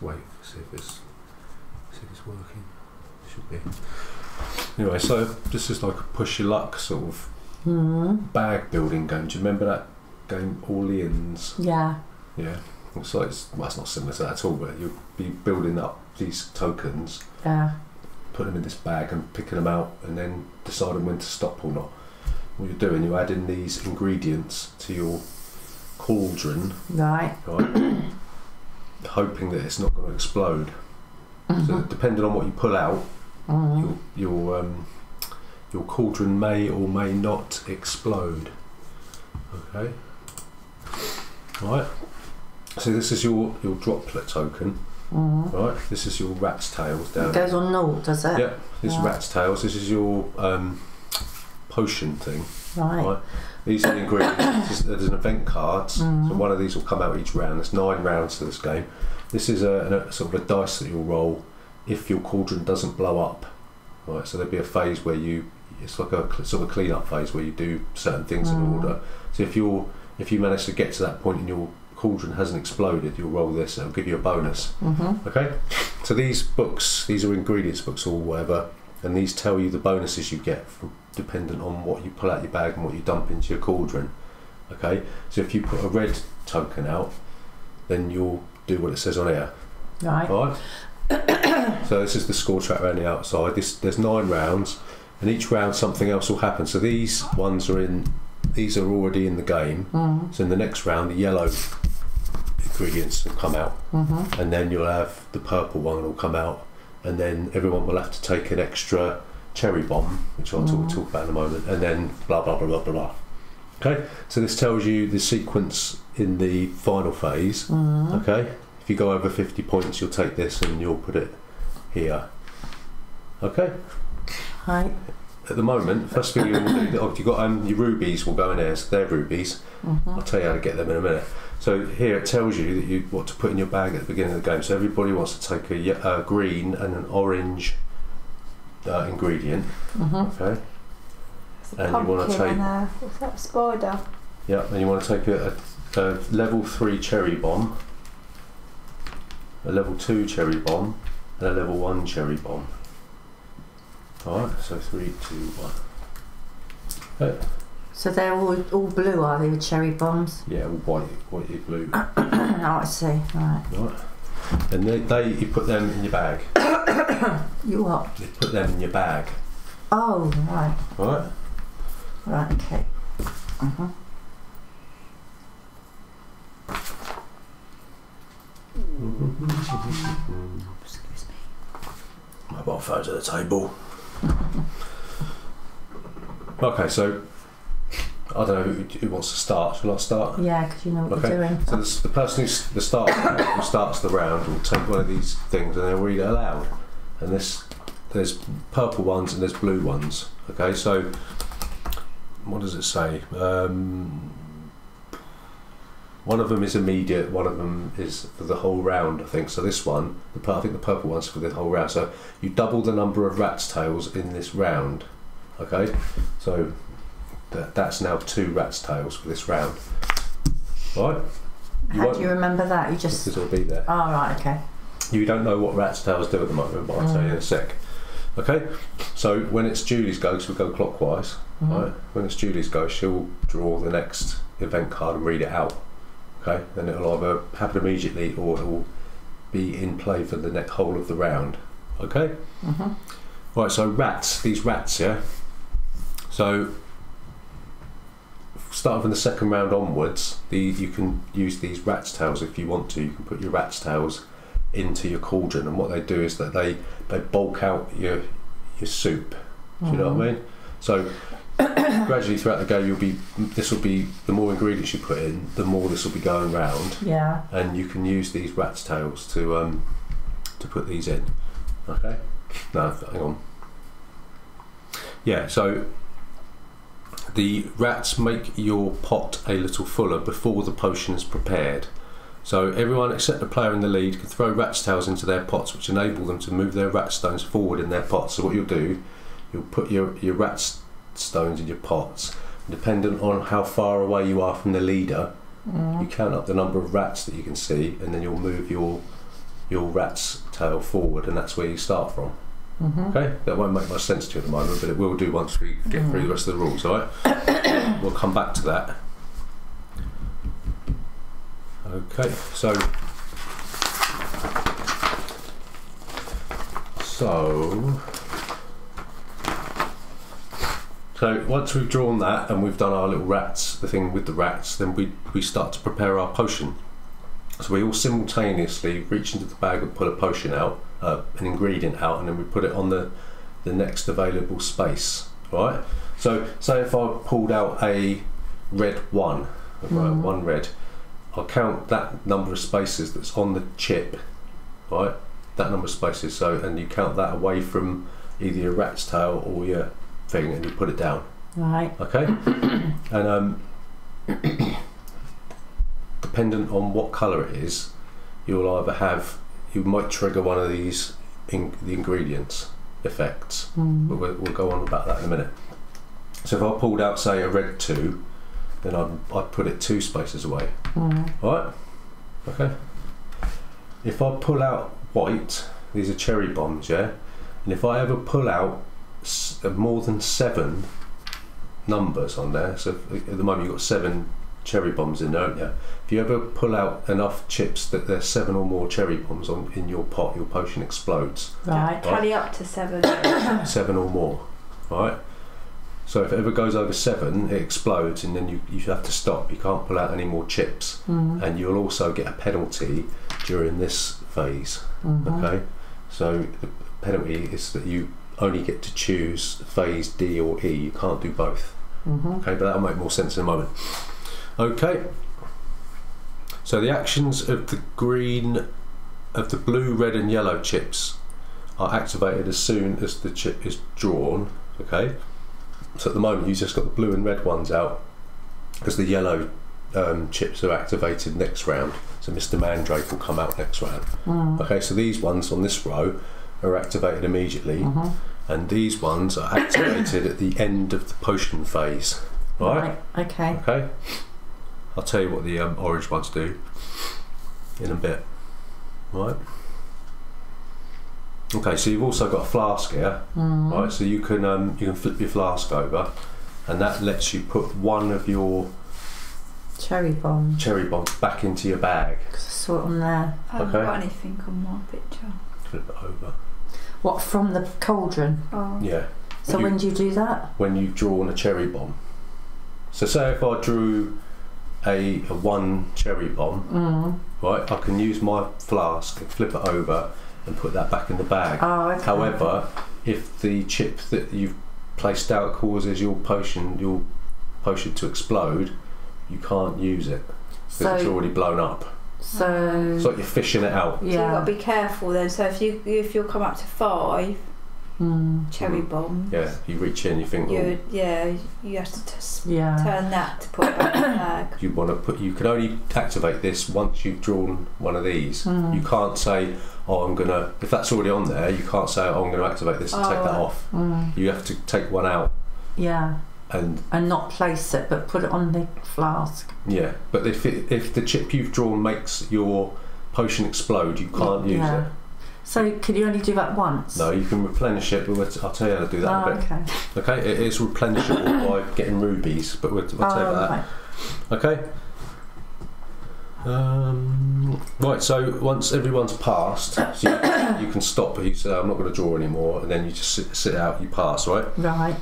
wait, see if it's working. Should be. Anyway, so this is like a push your luck sort of bag building game. Do you remember that game Orleans? Yeah. Yeah. So it's not similar to that at all, but you'll be building up these tokens, putting them in this bag and picking them out, and then deciding when to stop or not. What you're doing, you add in these ingredients to your cauldron, right? Hoping that it's not going to explode. So depending on what you pull out, your cauldron may or may not explode. Okay. Right. So this is your droplet token. Right. This is your rat's tails down. It goes on naught, does it? Yeah. This is rat's tails. This is your potion thing. Right. These are the ingredients. There's an event cards. So one of these will come out each round. There's 9 rounds to this game. This is a sort of a dice that you'll roll if your cauldron doesn't blow up. Right. So there'll be a phase where it's like a sort of a clean-up phase where you do certain things in order. So if you manage to get to that point and your cauldron hasn't exploded, you'll roll this and it'll give you a bonus. Okay. So these books, these are ingredients books or whatever, and these tell you the bonuses you get from dependent on what you pull out your bag and what you dump into your cauldron. Okay. So if you put a red token out, then you'll do what it says on here. Right. Right. So this is the score track around the outside. There's 9 rounds, and each round something else will happen. So these ones are already in the game. So in the next round, the yellow ingredients will come out, and then you'll have the purple one will come out, and then everyone will have to take an extra cherry bomb, which I'll talk about in a moment, and then blah blah blah blah blah. Okay, so this tells you the sequence in the final phase. Okay, if you go over 50 points, you'll take this and you'll put it here. Okay. Right. At the moment, first thing you'll do, you've got your rubies will go in there, so they're rubies. I'll tell you how to get them in a minute. So here it tells you that what to put in your bag at the beginning of the game. So everybody wants to take a green and an orange ingredient. Okay. And you want to take what's that, spider? Yeah, and you want to take a level 3 cherry bomb, a level 2 cherry bomb, and a level 1 cherry bomb. Alright, so 3, 2, 1. Okay. So they're all blue, are they, the cherry bombs? Yeah, white, blue. Oh, I see. Right. And you put them in your bag. You what? You put them in your bag. Oh, right. Right. Right. Okay. Excuse me. Mobile phones at the table. Okay, so I don't know who wants to start. Shall I start? Yeah, because you know what you're doing. So the person who starts the round will take one of these things and they'll read it aloud. And there's purple ones and there's blue ones. Okay, so what does it say? One of them is immediate, one of them is for the whole round, I think. So this one, I think the purple one's for the whole round. So you double the number of rat's tails in this round. Okay, so that's now 2 rat's tails for this round. Right? How do you remember that? You just... Because it'll be there. Oh, right, okay. You don't know what rat's tails do at the moment, but I'll tell you in a sec. Okay, so when it's Julie's go, so we go clockwise. Right? When it's Julie's go, she'll draw the next event card and read it out. Okay, then it'll either happen immediately or it will be in play for the whole of the round. Okay? Right, so these rats, yeah? So, starting from the second round onwards, you can use these rat's tails if you want to. You can put your rat's tails into your cauldron, and what they do is that they bulk out your soup. Do you know what I mean? So, gradually throughout the game, this will be the more ingredients you put in, the more this will be going round. Yeah. And you can use these rat's tails to put these in. Okay. No, hang on. Yeah. So the rats make your pot a little fuller before the potion is prepared. So everyone except the player in the lead can throw rat's tails into their pots, which enable them to move their rat stones forward in their pots. So what you'll do, you'll put your rat's stones in your pots. Dependent on how far away you are from the leader, you count up the number of rats that you can see, and then you'll move your your rat's tail forward, and that's where you start from. Okay, that won't make much sense to you at the moment, but it will do once we get through the rest of the rules. All right, we'll come back to that. Okay, so once we've drawn that and we've done our little rats, the thing with the rats, then we start to prepare our potion. So we all simultaneously reach into the bag and pull a potion out, an ingredient out, and then we put it on the next available space, right? So say if I pulled out a red 1, right, 1 red, I'll count that number of spaces that's on the chip, right? That number of spaces, and you count that away from either your rat's tail or your thing, and you put it down. Right. Okay. And dependent on what colour it is, you'll either you might trigger one of these the ingredients effects, but we'll go on about that in a minute. So if I pulled out, say, a red 2, then I'd put it 2 spaces away. Right? Okay. If I pull out white, these are cherry bombs, yeah? And if I ever pull out more than 7 numbers on there, so at the moment you've got 7 cherry bombs in there, don't you? If you ever pull out enough chips that there's 7 or more cherry bombs in your pot, your potion explodes. Right. Tally up to 7. 7 or more, right? So if it ever goes over 7, it explodes, and then you have to stop. You can't pull out any more chips, and you'll also get a penalty during this phase. Okay, so the penalty is that you only get to choose phase D or E. You can't do both. Okay, but that'll make more sense in a moment. Okay, so the actions of the blue, red and yellow chips are activated as soon as the chip is drawn. Okay, so at the moment you just got the blue and red ones out, because the yellow chips are activated next round. So Mr. Mandrake will come out next round. Okay, so these ones on this row are activated immediately, and these ones are activated at the end of the potion phase. Right? Okay. Okay. I'll tell you what the orange ones do in a bit. Right? Okay, so you've also got a flask here, right? So you can flip your flask over, and that lets you put one of your cherry bombs back into your bag. I saw it on there. I haven't got anything on my picture. Flip it over. What, from the cauldron? Oh. Yeah. So when do you do that? When you've drawn a cherry bomb. So say if I drew a 1 cherry bomb, right, I can use my flask and flip it over and put that back in the bag. Oh, okay. However, if the chip that you've placed out causes your potion to explode, you can't use it because it's already blown up. So it's like you're fishing it out. So you've got to be careful then. So if you'll come up to 5 cherry bomb, you reach in, you think, you have to turn that to put it back in the bag. You can only activate this once you've drawn one of these. You can't say, if that's already on there, you can't say, I'm going to activate this and take that off. You have to take one out. Yeah. And not place it, but put it on the flask. Yeah, but if the chip you've drawn makes your potion explode, you can't use it. So can you only do that once? No, you can replenish it, but I'll tell you how to do that in a bit. Okay, it is replenishable by getting rubies, but I'll tell you about that. Okay. Right, so once everyone's passed, so you can stop. You say, I'm not going to draw anymore, and then you just sit out, you pass, right? Right.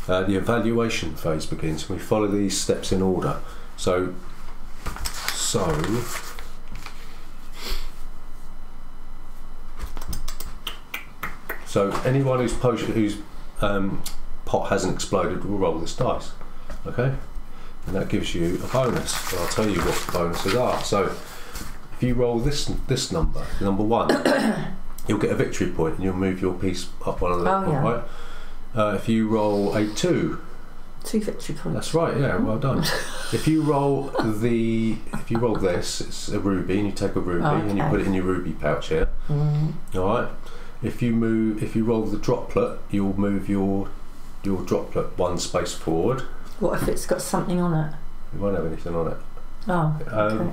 The evaluation phase begins. We follow these steps in order. So anyone whose pot hasn't exploded will roll this dice. Okay, and that gives you a bonus. And I'll tell you what the bonuses are. So if you roll this number 1, you'll get a victory point, and you'll move your piece up one of the right. If you roll a 2 victory points. That's right, yeah, well done. If you roll this, it's a ruby, and you take a ruby and you put it in your ruby pouch here. Alright. If you roll the droplet, you'll move your droplet 1 space forward. What if it's got something on it? It won't have anything on it. Oh, okay.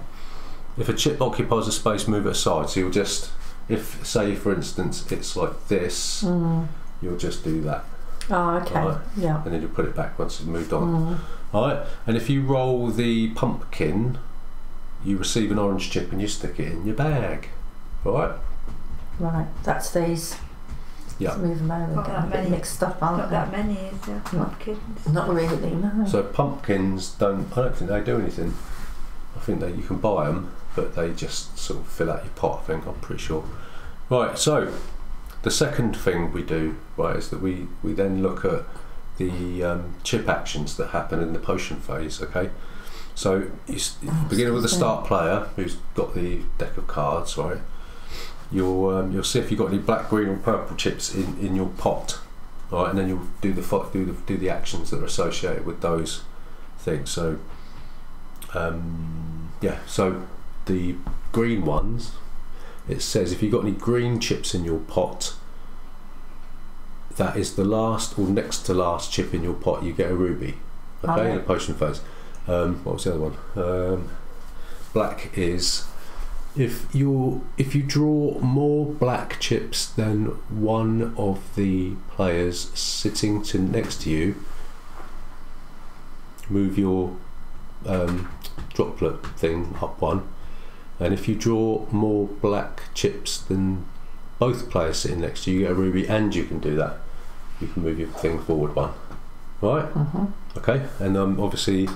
If a chip occupies a space, move it aside, so you'll just if, say, for instance, it's like this, you'll just do that. Oh, okay. Right? Yeah. And then you put it back once it's moved on. Right? And if you roll the pumpkin, you receive an orange chip and you stick it in your bag. Right? Right. That's these. Yeah. Let's move them over and get a bit mixed up, aren't Not they? that many, is there? Pumpkins. Not really, no. So pumpkins I don't think they do anything. I think that you can buy them, but they just sort of fill out your pot, I think, I'm pretty sure. Right, so the second thing we do, right, is that we then look at the chip actions that happen in the potion phase, okay? So you begin with the start player who's got the deck of cards, right? You'll see if you've got any black, green or purple chips in your pot, right? And then you'll do the actions that are associated with those things. So so the green ones, it says if you've got any green chips in your pot, that is the last or next to last chip in your pot, you get a ruby. Okay, in the potion phase. What was the other one? Black is if you draw more black chips than one of the players sitting next to you, move your droplet thing up one, and if you draw more black chips than both players sitting next to you, you get a ruby, and you can do that. You can move your thing forward one, right? Okay, and obviously,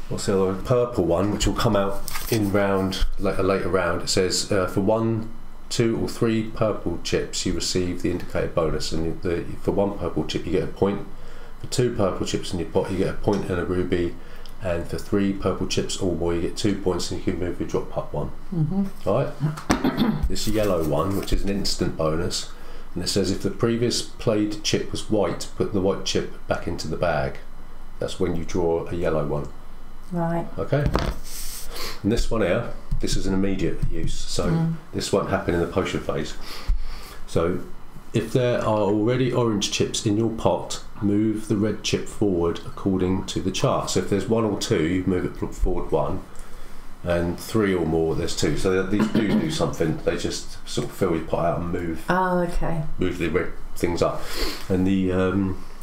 what's the other one? Purple one, which will come out in round a later round. It says for 1, 2 or 3 purple chips you receive the indicated bonus, and for 1 purple chip you get a point. For 2 purple chips in your pot you get a point and a ruby, and for 3 purple chips or more you get 2 points and you can move your drop up one. Right? This yellow one, which is an instant bonus, and it says if the previous played chip was white, put the white chip back into the bag. That's when you draw a yellow one. Right. Okay. And this one here, this is an immediate use, so this won't happen in the potion phase. So if there are already orange chips in your pot, move the red chip forward according to the chart. So if there's 1 or 2, you move it forward 1, and 3 or more, there's 2. So these do something. They just sort of fill your pot out and move. Oh, okay. Move the red things up. And the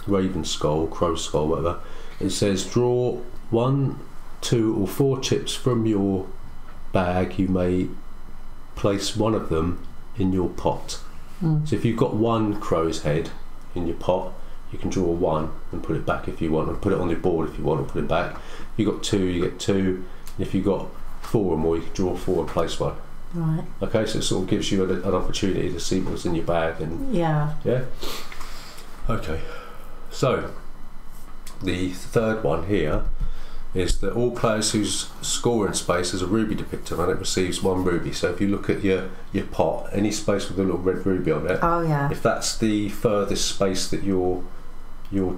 raven skull, crow skull, whatever, it says draw 1, 2 or 4 chips from your bag. You may place one of them in your pot. So if you've got 1 crow's head in your pot, you can draw 1 and put it back if you want, and put it on your board if you want, and put it back. If you've got 2, you get 2, and if you've got 4 or more, you can draw 4 and place 1. Right. Okay, so it sort of gives you an opportunity to see what's in your bag. And yeah. Okay, so the third one here is that all players whose scoring space has a ruby depicted on it receives 1 ruby. So if you look at your pot, any space with a little red ruby on it, if that's the furthest space that your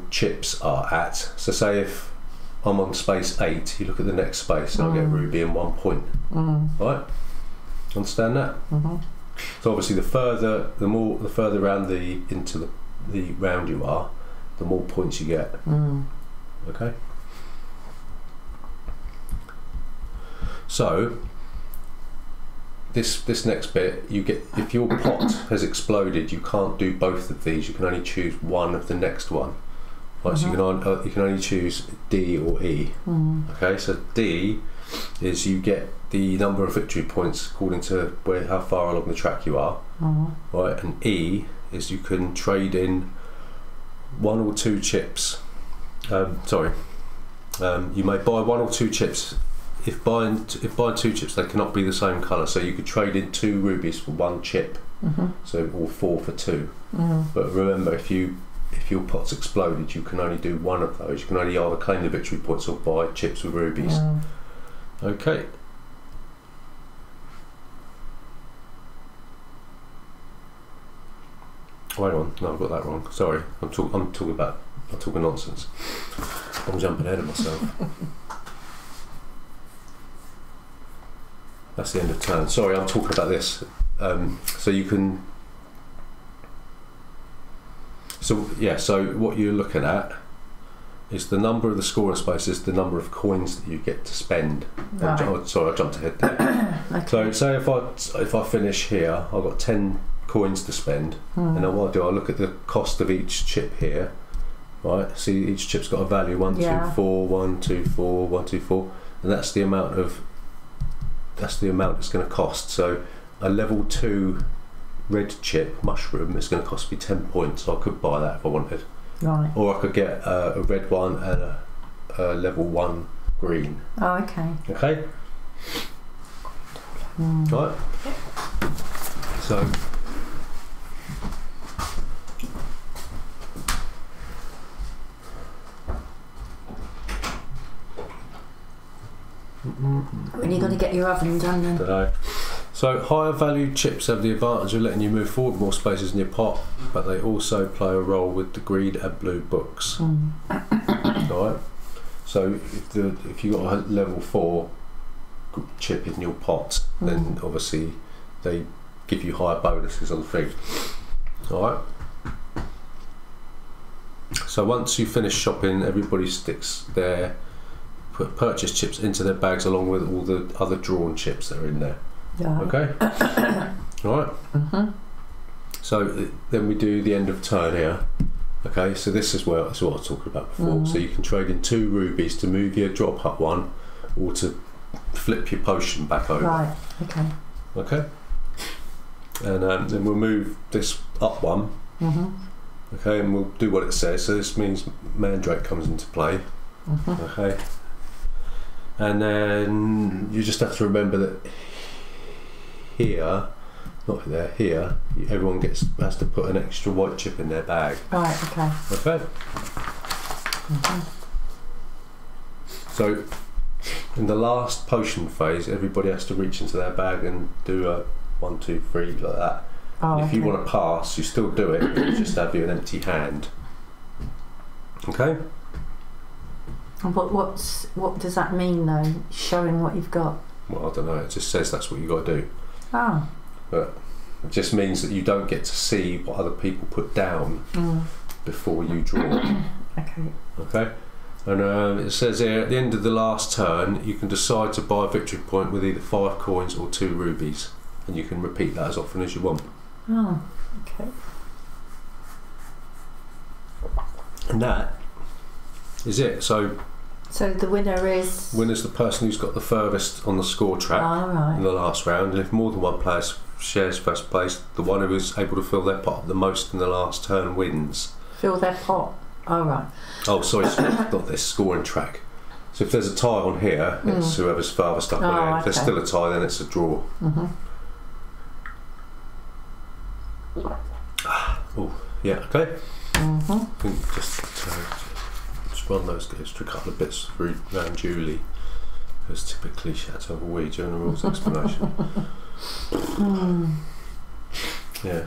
chips are at, so say if I'm on space 8, you look at the next space and I'll get a ruby and 1 point. Right? Understand that? So obviously the further around into the round you are, the more points you get. Okay? So this next bit, you get, if your pot has exploded, you can't do both of these. You can only choose one of the next one. Right, so you can only choose D or E. Okay, so D is you get the number of victory points according to how far along the track you are. Right, and E is you can trade in 1 or 2 chips. You may buy 1 or 2 chips. If buying 2 chips, they cannot be the same colour. So you could trade in 2 rubies for 1 chip. So or 4 for 2. But remember, if your pot's exploded, you can only do 1 of those. You can only either claim the victory points or buy chips with rubies. Okay. Wait on, no, I've got that wrong. Sorry, I'm talking nonsense. I'm jumping ahead of myself. That's the end of turn. Sorry, I'm talking about this. So you can. So what you're looking at is the number of the scoring spaces, the number of coins that you get to spend. Right. Sorry, I jumped ahead there. Okay. So say if I finish here, I've got 10 coins to spend, and then what I do, I look at the cost of each chip here. Right, see each chip's got a value 1, 2, 4, 1, 2, 4, 1, 2, 4, and that's the amount it's going to cost. So a level 2 red chip mushroom is going to cost me 10 points. So I could buy that if I wanted. Right. Or I could get a red one and a level 1 green. Oh, okay. Okay. Right. So. When are you going to get your oven done then? Dunno. So higher value chips have the advantage of letting you move forward more spaces in your pot, but they also play a role with the green and blue books. Right. So if you got a level 4 chip in your pot, then obviously they give you higher bonuses on the thing. Alright. So once you finish shopping, everybody sticks their purchase chips into their bags along with all the other drawn chips that are in there. Yeah. Okay. Alright. So then we do the end of turn here. Okay, so this is what I was talking about before. So you can trade in 2 rubies to move your drop up one, or to flip your potion back over. Right. Okay. Okay. And then we'll move this up one. Okay, and we'll do what it says. So this means Mandrake comes into play. Okay. And then you just have to remember that here, not there, here, everyone has to put an extra white chip in their bag. Right, okay. Okay. So in the last potion phase, everybody has to reach into their bag and do a 1, 2, 3 like that. Oh, if you want to pass, you still do it, but you just have you an empty hand. Okay. And what does that mean though? Showing what you've got? Well, I don't know. It just says that's what you got to do. Oh. But it just means that you don't get to see what other people put down before you draw. Okay. Okay. And it says here, at the end of the last turn, you can decide to buy a victory point with either 5 coins or 2 rubies, and you can repeat that as often as you want. Oh. Okay. And that is it. So the winner is? Winner's the person who's got the furthest on the score track in the last round, and if more than one player shares first place, the one who is able to fill their pot the most in the last turn wins. Fill their pot? Oh, right. Oh, sorry, not this scoring track. So if there's a tie on here, it's whoever's farthest up on it. If there's still a tie, then it's a draw. Oh, yeah, okay. I think just run those extra couple of bits through around Julie, because typically she had to have a wee during the rules explanation. Yeah,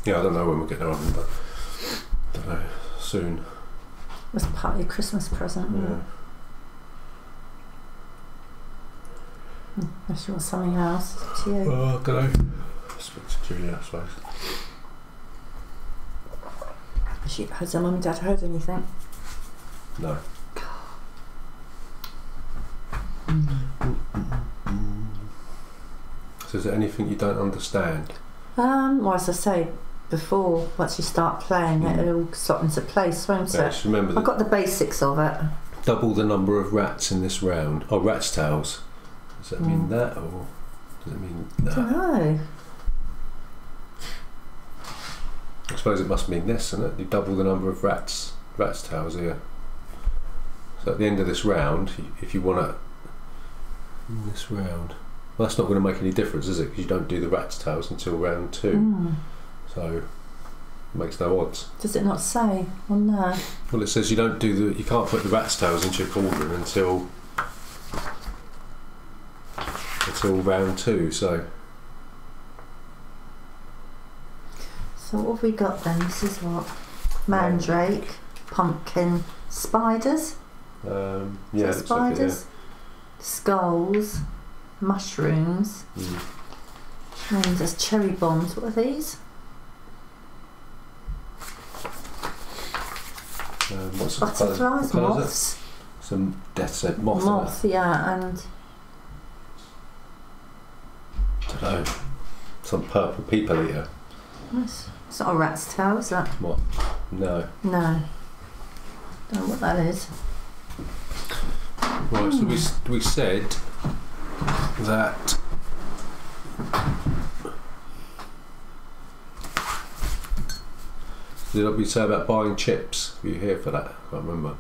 I don't know when we'll get there on, but I don't know, soon. It's part of your Christmas present. Yeah. Unless you want something else, it's up to you. Well, I don't know. Speak to Julie, I suppose. Has her mum and dad heard anything? No. So is there anything you don't understand? Well, as I say before, once you start playing it, it'll slot into place, won't it? Just remember I've got the basics of it. Double the number of rats in this round. Oh, rat's tails. Does that mean that, or does it mean that? I don't know. I suppose it must mean this, isn't it? You double the number of rat's tails here. So at the end of this round, if you want to... In this round... Well, that's not going to make any difference, is it? Because you don't do the rat's tails until round 2. So it makes no odds. Does it not say on there? Well, it says you don't do you can't put the rat's tails into your cauldron until round 2, so... So what have we got then? This is what? Mandrake, pumpkin, spiders? Yeah, spiders? like it, yeah. Skulls, mushrooms, and there's cherry bombs. What are these? What's the butterflies, moths. Some death's head moth. Moth, yeah, and I don't know. Some purple people eater. It's not a rat's tail, is that? What? No. No. Don't know what that is. Right, so we said that did we say about buying chips? Were you here for that? I can't remember.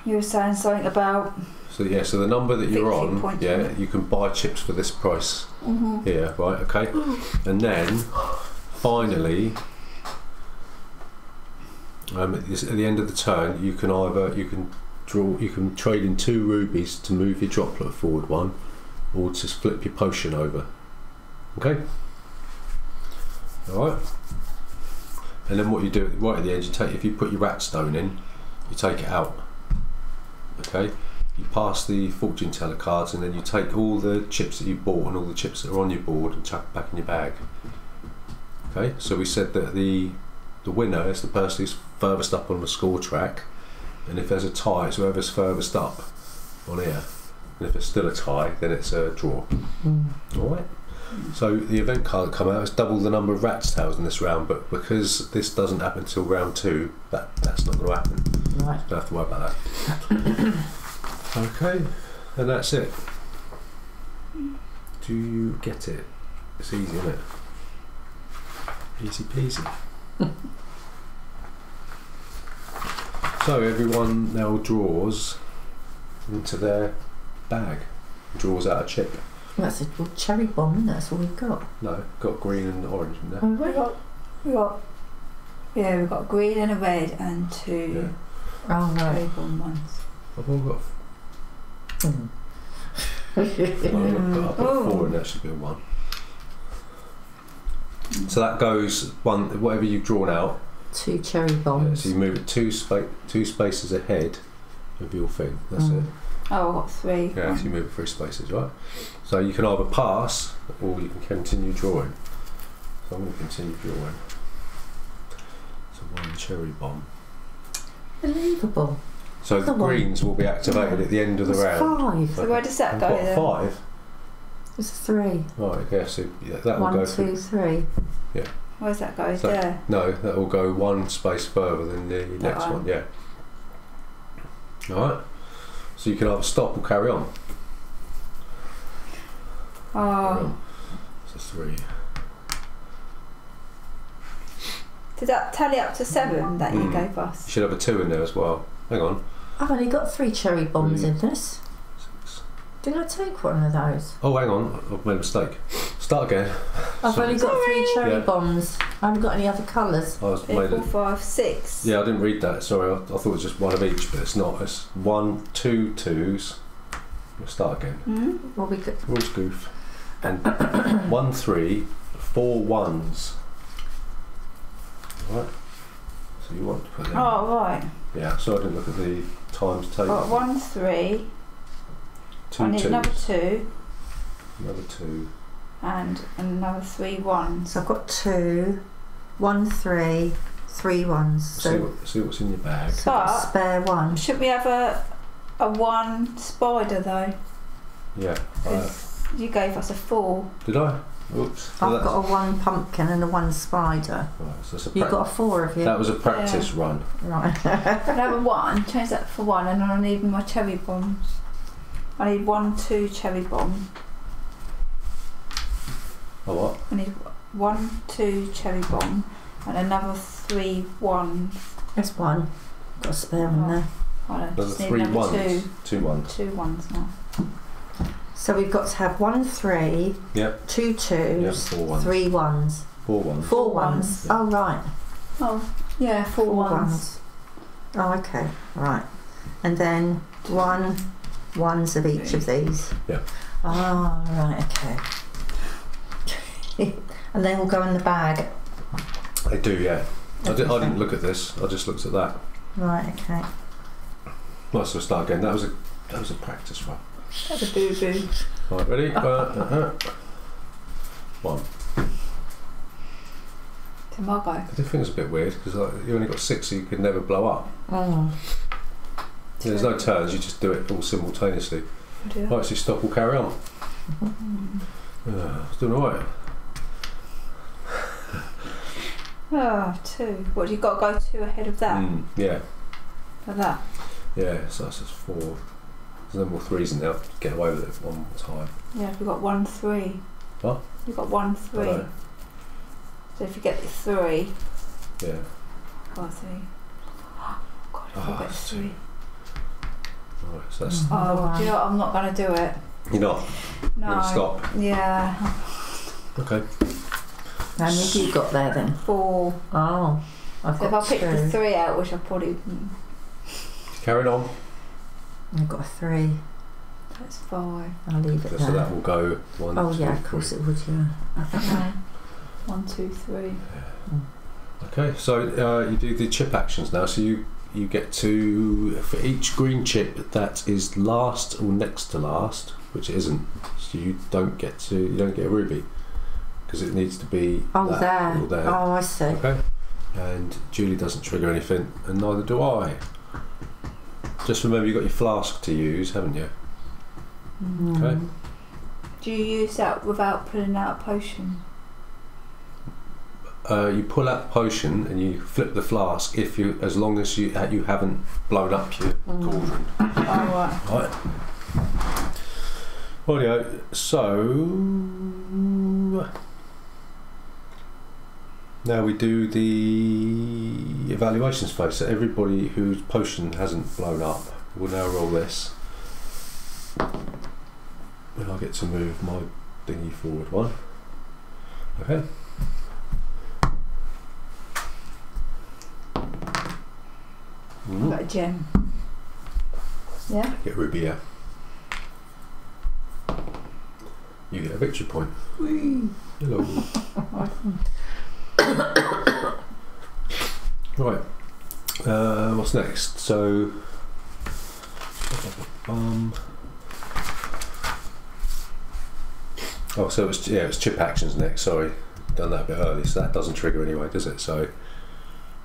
You were saying something about. So yeah, so the number that you're on, yeah, you can buy chips for this price here, right? Okay, and then finally, at the end of the turn, you can trade in 2 rubies to move your droplet forward 1, or to flip your potion over. Okay. All right. And then what you do right at the end, if you put your rat stone in, you take it out. Okay. You pass the fortune teller cards, and then you take all the chips that you bought and all the chips that are on your board and chuck it back in your bag. Okay. So we said that the winner is the person who's furthest up on the score track, and if there's a tie, it's whoever's furthest up on here. And if it's still a tie, then it's a draw. All right. So the event card that come out is double the number of rat's tails in this round, but because this doesn't happen until round 2, that's not going to happen. Right. Don't have to worry about that. Okay, and that's it. Do you get it? It's easy, isn't it? Easy peasy. So everyone now draws into their bag, draws out a chip. That's a cherry bomb, isn't it? That's all we've got. No, got green and orange in there. Oh, we've got green and a red and 2 cherry bomb ones. I've all got. I've got 4 and that should be a 1. So that goes whatever you've drawn out. 2 cherry bombs. Yeah, so you move it 2 spaces ahead of your thing. That's it. Oh, I've got 3. Yeah, so you move it 3 spaces, right? So you can either pass or you can continue drawing. So I'm going to continue drawing. So 1 cherry bomb. Unbelievable. So the greens will be activated at the end of the round. 5. So where does that go What, then? 5? It's 3. Right, yeah, so that will 1, go 2, 3. Yeah. Where's that go? So, There. no, that will go 1 space further than the next one, yeah. Alright. So you can either stop or carry on. Oh. So 3. Did that tally up to 7 that you gave us? You should have a 2 in there as well. Hang on. I've only got 3 cherry bombs 3, in this. 6. Did I take one of those? Oh, hang on. I've made a mistake. Start again. I've only got 3 cherry Yeah. bombs. I haven't got any other colours. I was made 4, it. 5, 6. Yeah, I didn't read that. Sorry, I thought it was just 1 of each, but it's not. It's 1, 2 2s. We'll start again. Well, we could. Rules goof. And 1 3, 4 1s. Right. So you want to put them. Oh, right. Yeah. So I didn't look at the times table. Got 1 3. 2 I need 2s. another 2 Another 2. and another 3 1s. So I've got 2, 1 3, 3 1s. So See what's in your bag. But spare 1. should we have a 1 spider though? Yeah. 'Cause you gave us a 4. Did I? Oops. I've got a 1 pumpkin and a 1 spider. Right, so that's a You've got a 4 of you. that was a practice run. Right. Another 1. Change that for 1, and then I need my cherry bombs. I need 1 2 cherry bomb. Oh what? I need 1 2 cherry bomb and another 3 1s. There's 1. Got a spare one there. I don't There's just need 3 another 1s. 2. 2 1s. 2 1s now. So we've got to have 1 3, Yep. 2 2s, Yep, 4 1s. 3 1s, 4 1s. 4 1s. Oh, right. Oh, yeah, 4 1s. Oh, okay. Right. And then 1 1s of each of these. Yeah. Oh, right, okay. And they will go in the bag. They do, yeah. I didn't look at this. I just looked at that. Right, okay. Might as well start again. That was a practice run. That's a boo boo. Right, ready? 1. To my go. I do think it's a bit weird because you only got 6, so you could never blow up. Oh. There's no turns, you just do it all simultaneously. Yeah. Right, so you stop or carry on. It's doing alright. Oh, 2. What, you got to go 2 ahead of that? Yeah. Like that? Yeah, so that's just 4. There's no more 3s in there. Get away with it one more time. Yeah, we've got 1, 3. What? You've got 1, 3. Hello. So if you get the 3. Yeah. Oh, 3. God, if I get 3. Right, so that's. Oh, do you know what? I'm not going to do it. You're not? No. You're going to stop? Yeah. Okay. How many have you got there then? 4. Oh. I've So if got I picked 2. the 3 out, which I probably wouldn't. Carrying on. I've got a 3. That's 5. I'll leave it So there. that will go 1, Oh 2, yeah, of course it would, yeah. 1, 2, 3. Okay, so you do the chip actions now. So you get to, for each green chip that is last or next to last, which it isn't, so you don't get a ruby because it needs to be there. or there. Oh, I see. Okay, and Julie doesn't trigger anything, and neither do I. Just remember, you've got your flask to use, haven't you? Okay. Do you use that without pulling out a potion? You pull out the potion and you flip the flask as long as you haven't blown up your cauldron. Oh, right. Rightio. So now we do the evaluations phase. So everybody whose potion hasn't blown up will now roll this. And I'll get to move my thingy forward 1. Okay. I've got a gem. Yeah? Get ruby, yeah. You get a victory point. Whee. Hello. Right. What's next? So. Oh, so it's chip actions next. Sorry, done that a bit early, so that doesn't trigger anyway, does it? So.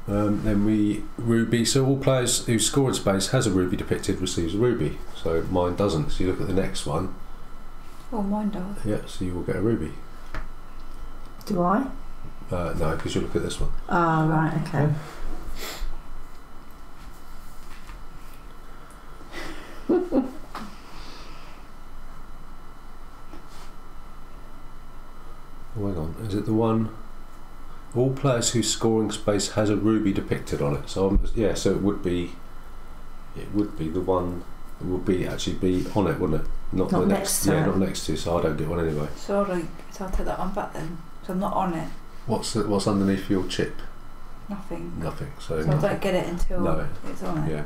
Then we ruby. So all players who score in space has a ruby depicted receives a ruby. So mine doesn't. So you look at the next one. Oh, mine does. Yeah. So you will get a ruby. Do I? No, because you look at this one. Oh, right, okay. Oh, hang on. Is it the one? All players whose scoring space has a ruby depicted on it. So so it would be the one that would actually be on it, wouldn't it? Not the next to it. Not next to. So I don't get one anyway. So I'll take that one back then. So I'm not on it. What's underneath your chip? Nothing. Nothing. So I don't get it until it's on it. Yeah.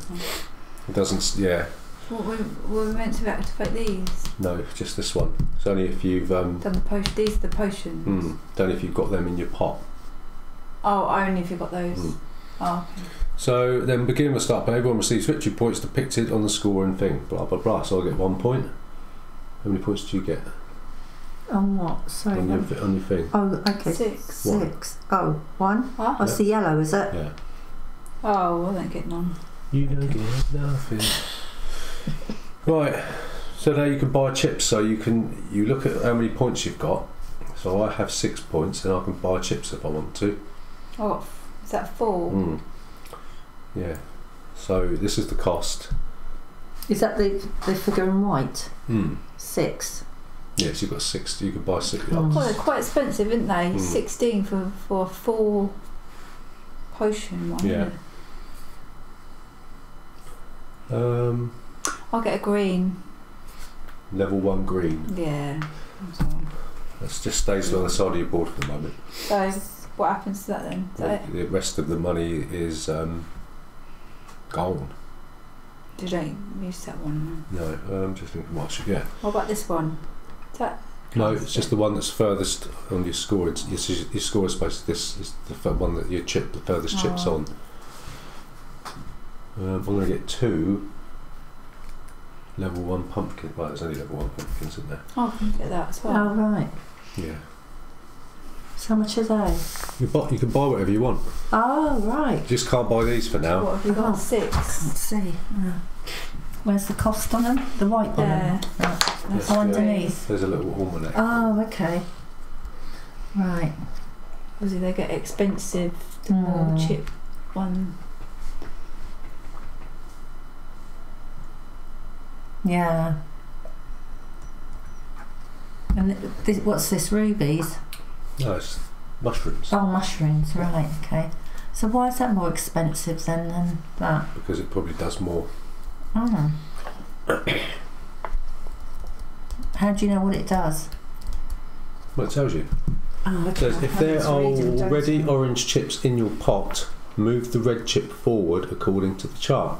It doesn't. Yeah. What were we meant to activate these? No, just this one. It's only if you've done the potion. These are the potions. Only if you've got them in your pot. Oh, only if you've got those. Oh, okay. So then beginning with start play, everyone receives victory points depicted on the scoring thing. Blah blah blah. So I get 1 point. How many points do you get? On what? Sorry. On your thing. Oh, okay. 6. 6. Oh, 1? Huh? Oh, it's the yellow, is it? Yeah. Oh, I don't get none. You don't get nothing. Right. So now you can buy chips. So you look at how many points you've got. So I have 6 points, and I can buy chips if I want to. Oh, is that 4? Yeah. So this is the cost. Is that the figure in white? 6. Yes, you've got 6. You can buy 6. Well, they're quite expensive, aren't they? 16 for a full potion one. Yeah. I'll get a green. Level 1 green. Yeah. That just stays on the side of your board for the moment. So what happens to that then? Is that it? The rest of the money is gone. You don't use that one. No, I'm just thinking what I should get. What about this one? Is that? No, it's just the one that's furthest on your score. Your score space. This is the one that the furthest chip's on. I'm going to get 2 level 1 pumpkin. Right, there's only level 1 pumpkins in there. Oh, I can get that as well. Oh, right. Yeah. So how much are they? You can buy whatever you want. Oh, right. You just can't buy these for now. What have you got? 6. Let's see. Where's the cost on them? The white one? There. Yes, Oh, underneath. There's a little almanac. Oh, okay. Right. Obviously they get expensive the more chip one. Yeah. And what's this? Rubies? No, it's mushrooms. Oh, mushrooms. Right. Okay. So why is that more expensive then than that? Because it probably does more. Oh. How do you know what it does? Well, it tells you. Oh, It says, if there are already orange chips in your pot, move the red chip forward according to the chart.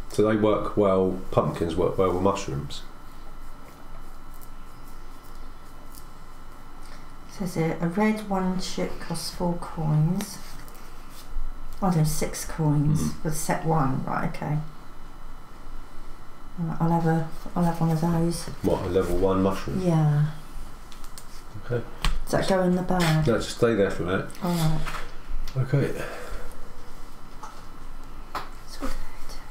So they work well, pumpkins work well with mushrooms. It says here, a red 1 chip costs 4 coins. Oh, there's 6 coins with set 1. Right, okay. Right, I'll have one of those. What, a level 1 mushroom? Yeah. Okay. Does that go in the bag? No, just stay there for a minute. Alright. Okay.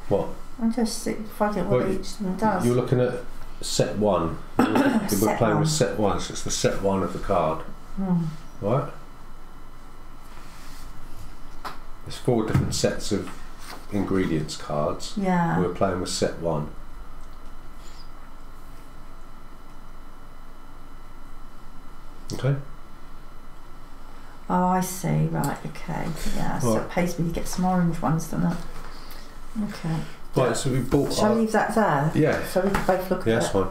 What? I'm just finding out what each of them does. You're looking at set 1. We're playing with set 1, so it's the set 1 of the card. Right? There's 4 different sets of ingredients cards. Yeah. We're playing with set 1. Okay. Oh, I see. Right. Okay. Yeah. So it pays me to get some orange ones, doesn't it? Okay. Right. So we bought. Shall I leave that there? Yeah. So we can both look at it. Yeah, that's fine.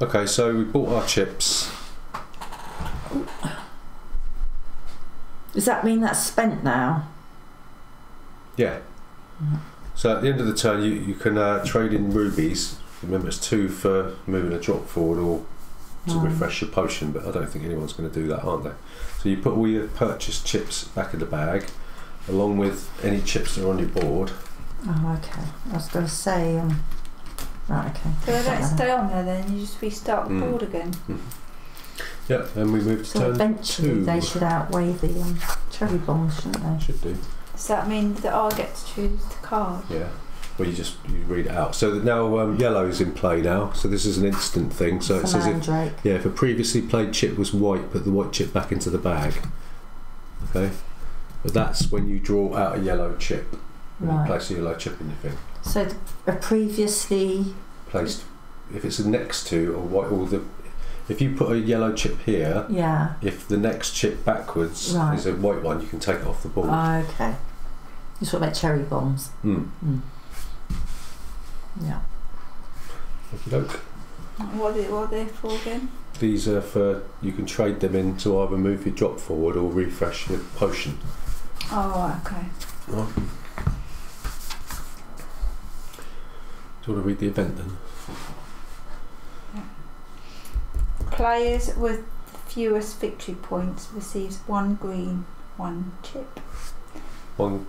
Okay. So we bought our chips. Does that mean that's spent now? Yeah. So at the end of the turn, you can trade in rubies. Remember, it's 2 for moving a drop forward or to refresh your potion, but I don't think anyone's going to do that, aren't they? So you put all your purchased chips back in the bag, along with any chips that are on your board. Oh, okay. I was going to say, right, okay. So they don't stay on there then, you just restart the board again? Yeah, and we move to turn 2. Eventually they should outweigh the cherry bombs, shouldn't they? Should do. Does that mean that I get to choose the card? Yeah. Well, you read it out. So now yellow is in play now. So this is an instant thing. So it says if a previously played chip was white, put the white chip back into the bag. Okay. But that's when you draw out a yellow chip. When you place a yellow chip in your thing. So a previously placed, if it's a next to or white, if you put a yellow chip here, if the next chip backwards is a white one, you can take it off the board. Okay. You talk about cherry bombs. Yeah. Okie doke. What are they for again? These are for, you can trade them in to either move your drop forward or refresh your potion. Oh, okay. Right. Do you want to read the event then? Players with fewest victory points receives 1 green, 1 chip. One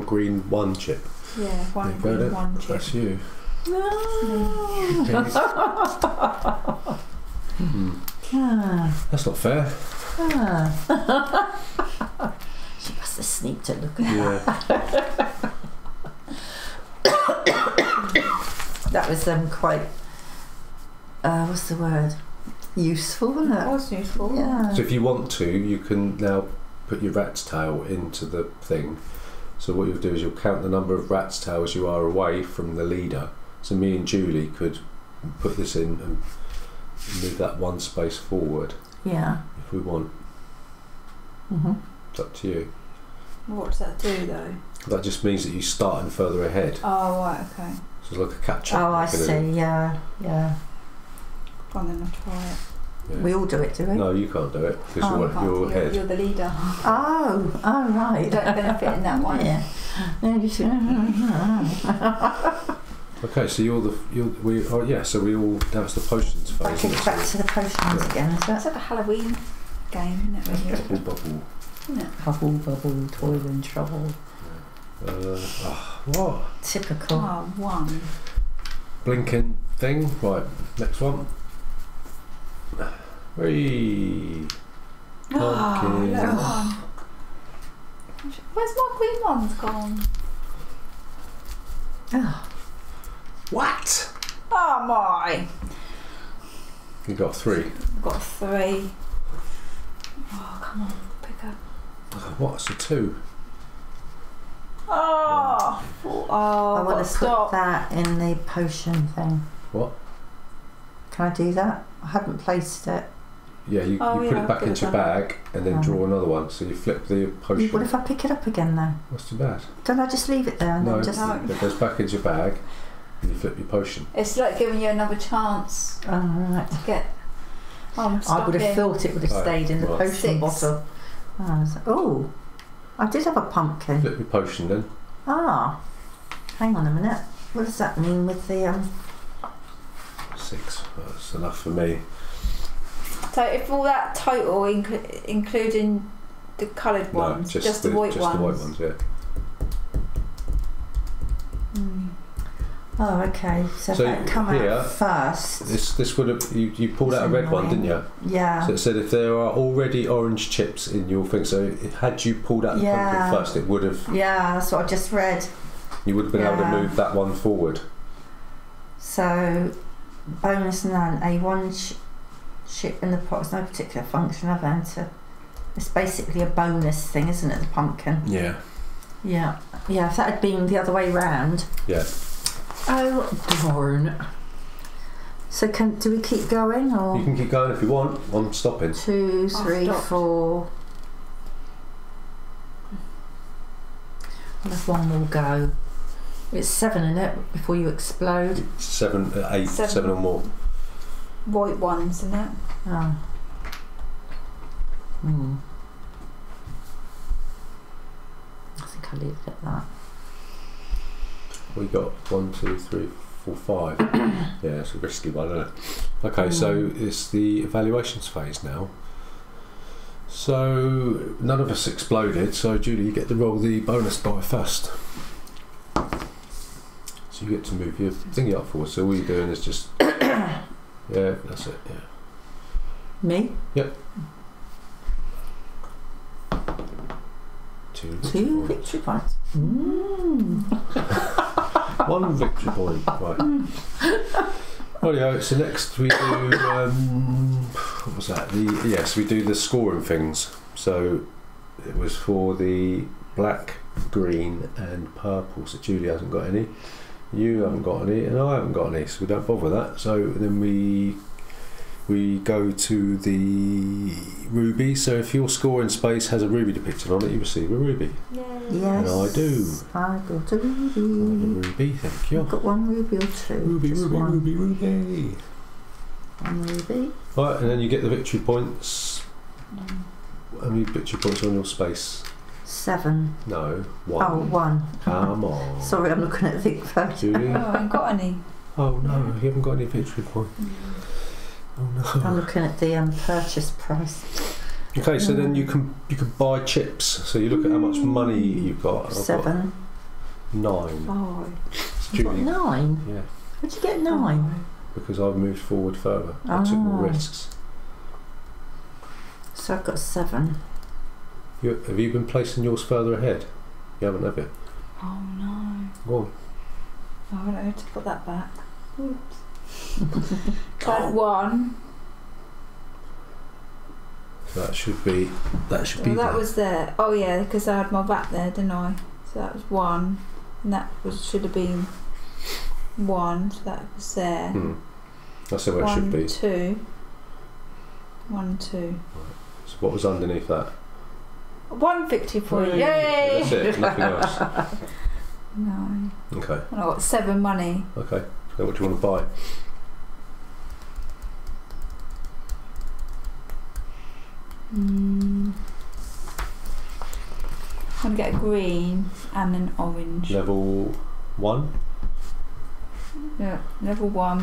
green, 1 chip. Yeah, 1 green, 1 chip. That's you. That's not fair. She must have sneaked a look at that. That was quite what's the word? Useful, wasn't it? That was useful. Yeah. So if you want to, you can now put your rat's tail into the thing. So what you'll do is you'll count the number of rat's tails you are away from the leader. So me and Julie could put this in and move that 1 space forward. Yeah. If we want. It's up to you. What does that do though? That just means that you're starting further ahead. Oh, right, okay. So it's like a catch-up. Oh, I see. Yeah. Go on then, I'll try it. Yeah. We all do it, do we? No, you can't do it because you're ahead. You're the leader. Oh, right. You don't benefit in that one. Yeah. Okay, so so we all, that was the potions phase. Back to the potions again, is It's that? like a Halloween game, isn't it? Really? Bubble. Isn't it? Bubble, toil and trouble. What? Typical. Oh, 1. Blinking thing. Right, next one. 3. Pumpkin. Little one. Where's my green ones gone? Oh, What? Oh my! You got 3. I've got 3. Oh, come on, pick up. What's a 2? Oh, I want to stop. put that in the potion thing. What? Can I do that? I haven't placed it. Yeah, you put it back into your bag and then draw another one. So you flip the potion. What if I pick it up again though? What's too bad? Don't I just leave it there and then just... It goes back into your bag and you flip your potion. It's like giving you another chance Oh, right. to get. I would have thought it would have stayed in the potion 6. bottle. Oh, I did have a pumpkin. Flip your potion then. Ah, hang on a minute. What does that mean with the 6. That's enough for me. So if all that total, including the coloured ones, just the white ones. Just the white ones, yeah. Oh, okay. So that come out first. This would have you pulled out a red one, didn't you? Yeah. So it said if there are already orange chips in your thing, so had you pulled out the pumpkin first, it would have. Yeah, that's what I just read. You would have been able to move that one forward. So bonus none. A1 chip in the pot has no particular function other than to. It's basically a bonus thing, isn't it? The pumpkin. Yeah. Yeah. Yeah. If that had been the other way round. Yeah. Oh darn! So do we keep going or? You can keep going if you want. I'm stopping. 2, 3, 4. Well, if one will go. It's 7 in it before you explode. 7, 8, 7 or more. White ones, isn't it? Oh. I think I'll leave it at that. We got 1, 2, 3, 4, 5. Yeah, it's a risky one, isn't it? Okay, so it's the evaluations phase now. So none of us exploded. So Julie, you get to roll the bonus die first. So you get to move your thingy up forward. So all you're doing is just yeah, that's it. Yeah. Me? Yep. 2 victory points. 1 victory point. Right. Rightio, so next we do what was that? We do the scoring things. So it was for the black, green and purple. So Julie hasn't got any. You haven't got any and I haven't got any, so we don't bother with that. So then we go to the ruby. So if your scoring space has a ruby depicted on it, you receive a ruby. Yay. Yes. And I do. I got a ruby. Ruby, thank you. I've got 1 ruby or 2. Ruby. One ruby. Right, and then you get the victory points. How many victory points are on your space? 7. No, 1. Oh, 1. Come on. Sorry, I'm looking at the thing first. Julie? Oh, I ain't got any. Oh no, you haven't got any victory points. Oh no. I'm looking at the purchase price. Okay, so then you can buy chips. So you look at how much money you've got. I've 7. got 9. 5. So You've got Julie, 9? yeah, Where'd you get 9? because I've moved forward further. I took more risks. So I've got 7. Have you been placing yours further ahead? You haven't, have you? Oh no. Go on. Oh, I have to put that back. Oops. So I had 1. So that should be Well, that there. was there. Oh yeah, because I had my back there, didn't I? So that was 1, and that should have been 1. So that was there. That's where it should be. 2. 1, 2. So what was underneath that? 1 victory point. Yay! Yay! That's it. Nothing else. No. Okay. And I got 7 money. Okay. So what do you want to buy? I'm gonna get a green and an orange. Level 1. Yeah, level 1.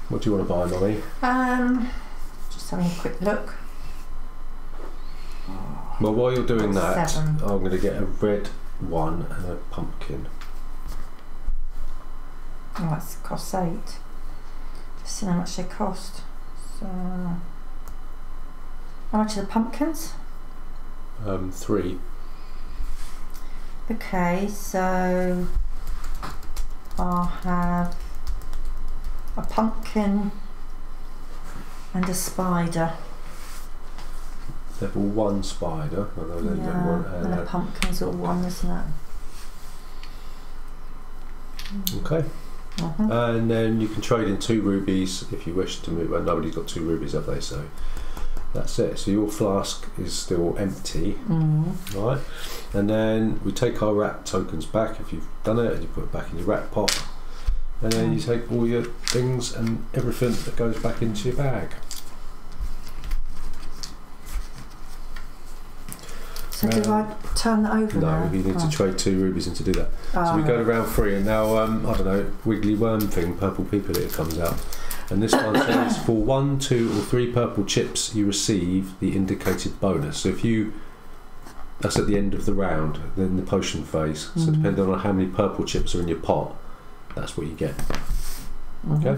What do you want to buy, Mummy? Just having a quick look. Well, while you're doing that, 7. I'm going to get a red one and a pumpkin. Oh, that's cost 8. Just see how much they cost. So, how much are the pumpkins? 3. Okay, so I'll have a pumpkin and a spider. Level 1 spider. Although they don't want, and the pumpkin's all 1, isn't it? Okay. And then you can trade in 2 rubies if you wish to move. Well, nobody's got 2 rubies, have they? So that's it. So your flask is still empty, right? And then we take our rat tokens back if you've done it, and you put it back in your rat pot. And then you take all your things and everything that goes back into your bag. So do I turn that over now? No, you need to trade 2 rubies in to do that. So we go to round 3, and now, I don't know, wiggly worm thing, purple people it comes out. And this one says, for 1, 2 or 3 purple chips, you receive the indicated bonus. So if you, that's at the end of the round, in the potion phase. So depending on how many purple chips are in your pot, that's what you get. Okay?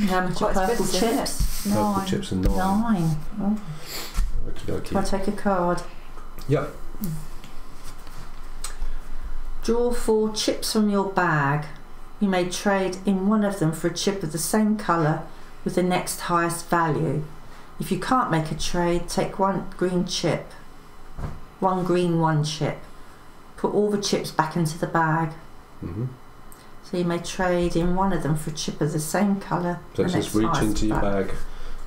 How much are purple chips? Purple chips and 9. 9. Oh. Okey-dokey. Do I take a card? Yep. Draw 4 chips from your bag. You may trade in one of them for a chip of the same colour with the next highest value. If you can't make a trade, take 1 green chip. 1 green, 1 chip. Put all the chips back into the bag. So you may trade in one of them for a chip of the same colour. So it says reach into your bag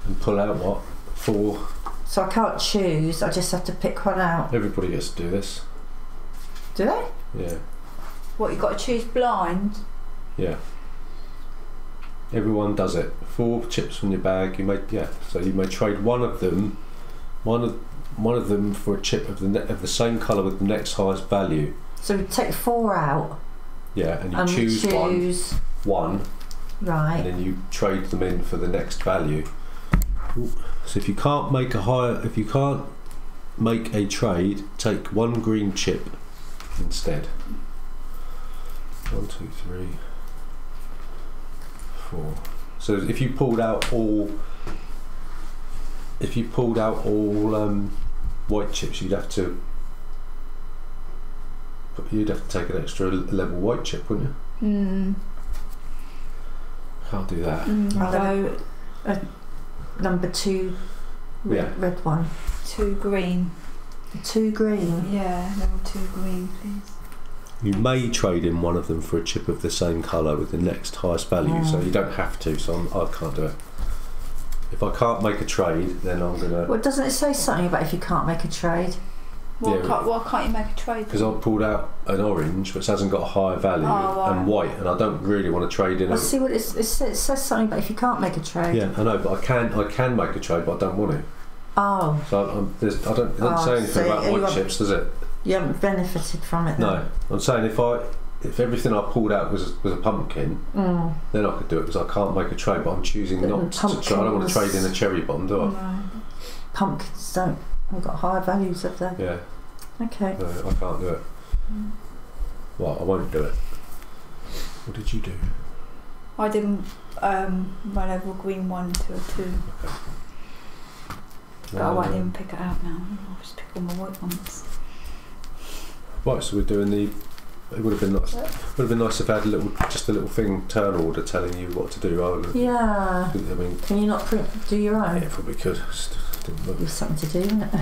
and pull out what? 4. So I can't choose, I just have to pick one out. Everybody gets to do this. Do they? Yeah. What, you've got to choose blind? Yeah. Everyone does it. 4 chips from your bag. You may So you may trade one of them for a chip of the same colour with the next highest value. So we take 4 out. Yeah, and you choose one. Right. And then you trade them in for the next value. So if you can't make a trade, take 1 green chip instead. 1, 2, 3, 4. So if you pulled out all white chips, you'd have to take an extra level white chip, wouldn't you? Can't do that. I'll go number 2 red one. 2 green. 2 green? Yeah, level 2 green, please. You may trade in one of them for a chip of the same colour with the next highest value, so you don't have to, so I can't do it. If I can't make a trade, then I'm going to... Well, doesn't it say something about if you can't make a trade? Why can't you make a trade? Because I pulled out an orange which hasn't got a higher value and white, and I don't really want to trade in. I see what it says something about if you can't make a trade. Yeah, I know, but I can make a trade, but I don't want to. Oh. So it doesn't say anything about white chips, does it? You haven't benefited from it then? No, I'm saying if everything I pulled out was a pumpkin, then I could do it because I can't make a trade, but I'm choosing not to try. I don't want to trade in a cherry bomb, do I? No. Pumpkins haven't got higher values, have they? Yeah. Okay. No, I can't do it. Well, I won't do it. What did you do? I did my level green 1 to a 2. Okay. But I won't even pick it out now. I'll just pick all my white ones. Right, so we're doing it would have been nice. Would have been nice if I had just a little thing turn order telling you what to do rather than. Yeah. I mean, can you not do your own? Yeah, probably could. Just didn't look. There's something to do, isn't it?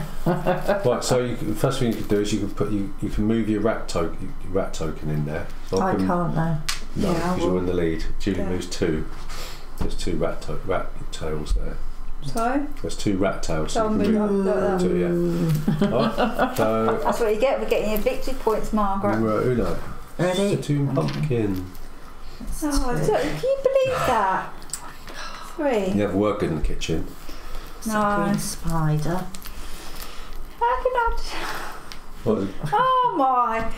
Right. So first thing you could do is you can move your rat token in there. So I can't though. No, because you're in the lead. Julie moves 2. There's 2 rat tails there. So? There's 2 rat tails. So I'm moving up 2, yeah. Right, so that's what you get for getting your victory points, Margaret. Uno. Ready? 2 pumpkin. Oh, can you believe that? 3. You have work in the kitchen. No. Spider. How can I? Oh my!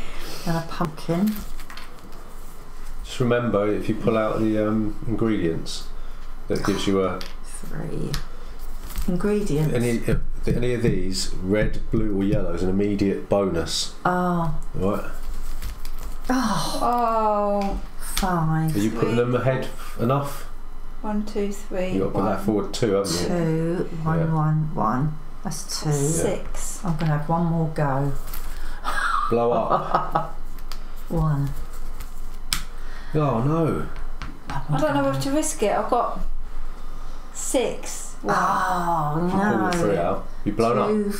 And a pumpkin. Just remember, if you pull out the ingredients, that gives you a 3 ingredients. Any of these, red, blue, or yellow, is an immediate bonus. Oh. Right. Oh. 5. Are you putting them ahead enough? 1, 2, 3. You got to put that forward 2, haven't you? 2, 1, Yeah. 1, 1. That's 2. 6. I'm going to have one more go. Blow up. 1. Oh no. I don't know whether to risk it. I've got 6. Oh Pull the 3 no. out. You blown up. 2,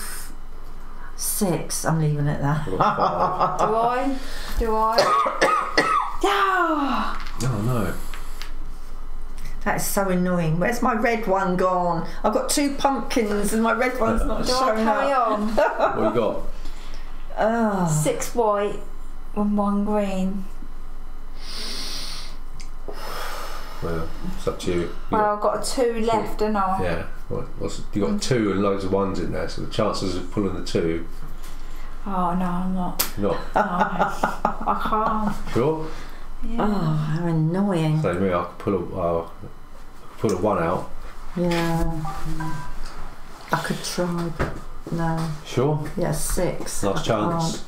6. I'm leaving it there. I've got 5. Do I? Yeah. Oh no. That's so annoying. Where's my red one gone? I've got 2 pumpkins and my red one's not Do I showing carry up. on? What you got? Oh. 6 white and 1 green. Well, it's up to you. Well, I've got a 2 left, haven't I? Yeah. You got 2 and loads of 1s in there, so the chances of pulling the 2. Oh no, I'm not. You're not. No, I can't. Sure. Yeah. Oh, how annoying. So me, I could pull a 1 out. Yeah. I could try, but no. Sure. Yeah, 6. Last chance.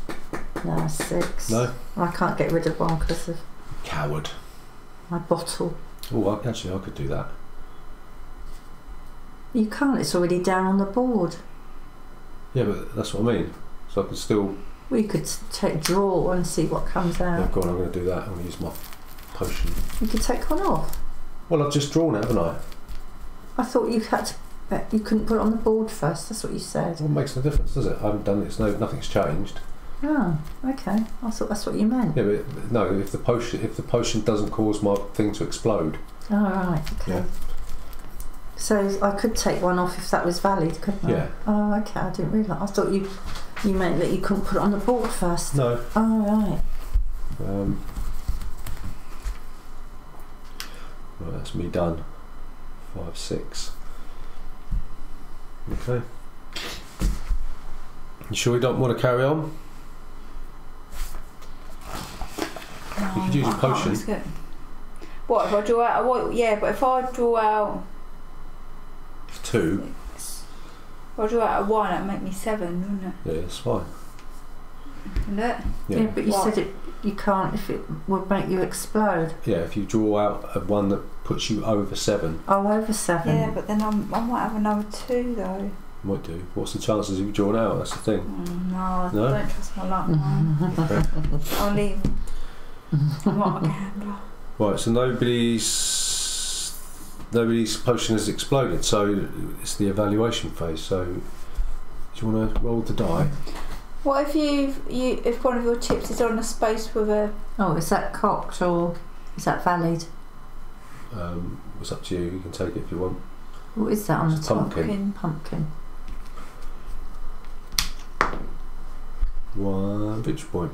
No, 6. No. I can't get rid of one because of Coward. my bottle. Oh, actually, I could do that. You can't, it's already down on the board. Yeah, but that's what I mean. So I can still. We could take draw and see what comes Yeah, out. go on, I'm going to do that. I'm going to use my potion. You could take one off. Well, I've just drawn it, haven't I? I thought you had to. You couldn't put it on the board first. That's what you said. Well, it makes no difference, does it? I haven't done it. Nothing's changed. Oh, okay. I thought that's what you meant. Yeah, but no. If the potion doesn't cause my thing to explode. Oh, right. Okay. Yeah. So I could take one off if that was valid, couldn't I? Yeah. Oh, okay. I didn't realise. I thought you meant that you couldn't put it on the board first. No. Oh, right. Right, that's me done. 5, 6. Okay. You sure you don't want to carry on? You could use your potion. What if I draw out? What? Yeah, but if I draw out 2. if I draw out a 1, that'd make me 7, wouldn't it? Yeah, that's fine. Wouldn't it? Yeah, but you What? said you can't if it would make you explode. Yeah, if you draw out a 1 that puts you over 7, Oh, over 7. Yeah, but then I might have another 2 though. might do. What's the chances of you drawing out? That's the thing. No, No? I don't trust my luck. No. Okay. I'll leave. I'm not a gambler. Right, so nobody's potion has exploded, so it's the evaluation phase. So, do you want to roll the die? What if if one of your chips is on a space with a? Oh, is that cocked or is that valid? It's up to you. You can take it if you want. What is that on It's the a top? pumpkin. Pumpkin. 1 victory point.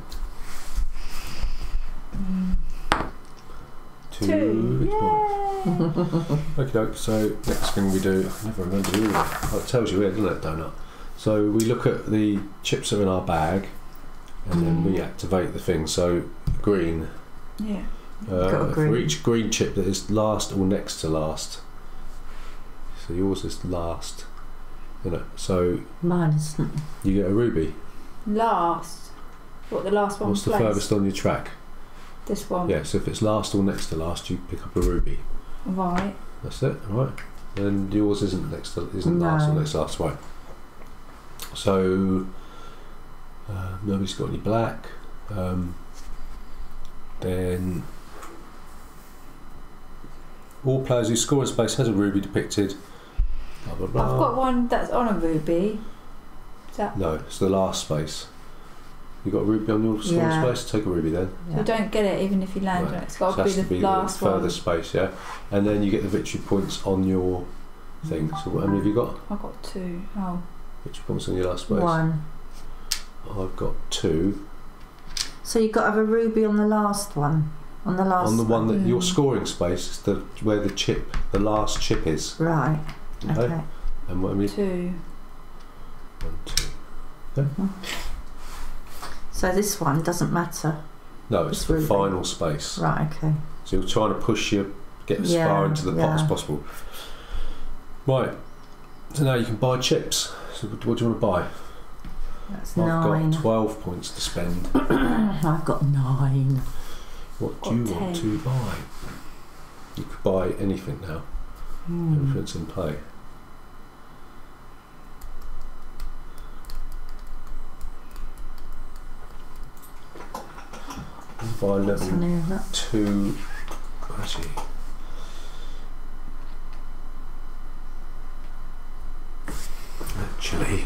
2 victory point. Okay, so next thing we do, I never remember the order. Oh, it tells you here, doesn't it, Donut? So we look at the chips that are in our bag, and then we activate the thing. So green. Yeah. Got a For green. each green chip that is last or next to last. So yours is last. So Mine isn't. you get a ruby. Last. What, the last one? What's the placed? furthest on your track? This one. Yeah, so if it's last or next to last, you pick up a ruby. Right. That's it, alright. And yours isn't last or next to last, right. So nobody's got any black. Then all players who score in space has a ruby depicted. Blah, blah, blah. I've got one that's on a ruby. Is that? No, it's the last space. You got a ruby on your scoring Yeah. space? Take a ruby then. You don't get it even if you land on it. It's got So to it be has the last the one. furthest space, yeah. And then you get the victory points on your thing. So how many have you got? I've got 2. Oh. Victory points on your last space. 1. I've got 2. So you've got to have a ruby on the last one. On the last On the one that Mm. your scoring space is where the last chip is. Right. Okay. Okay. And what I mean, 2. 1, 2. So this one doesn't matter. No, it's It's the ruby. final space. Right, okay. So you're trying to get as far into the pot as possible. Right. So now you can buy chips. So what do you want to buy? That's I've 9. got 12 points to spend. I've got 9. What do Got you want 10. to buy? You could buy anything now. Everything's in play. By level 2, actually,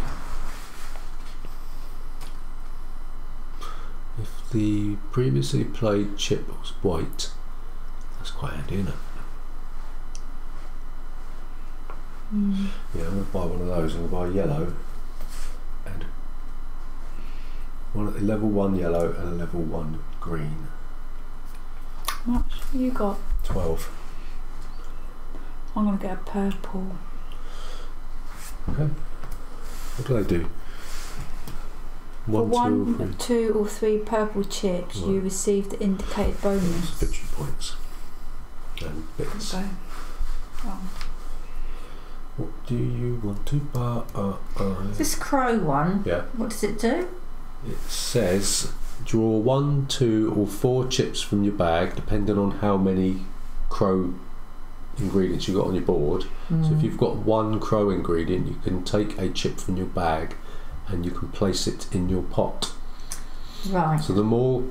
if the previously played chip was white, that's quite handy, isn't it? Yeah, I'm going to buy one of those. I'm going to buy yellow and a level 1 yellow and a level 1 green. How much you got? 12. I'm going to get a purple. Okay. What do they do? For 1, 2 or 3 purple chips, you receive the indicated bonus. Victory points and bits. Okay. Oh. What do you want to buy? This crow one, yeah. What does it do? It says draw 1, 2 or 4 chips from your bag depending on how many crow ingredients you got on your board. So if you've got 1 crow ingredient, you can take a chip from your bag and you can place it in your pot. Right. So the more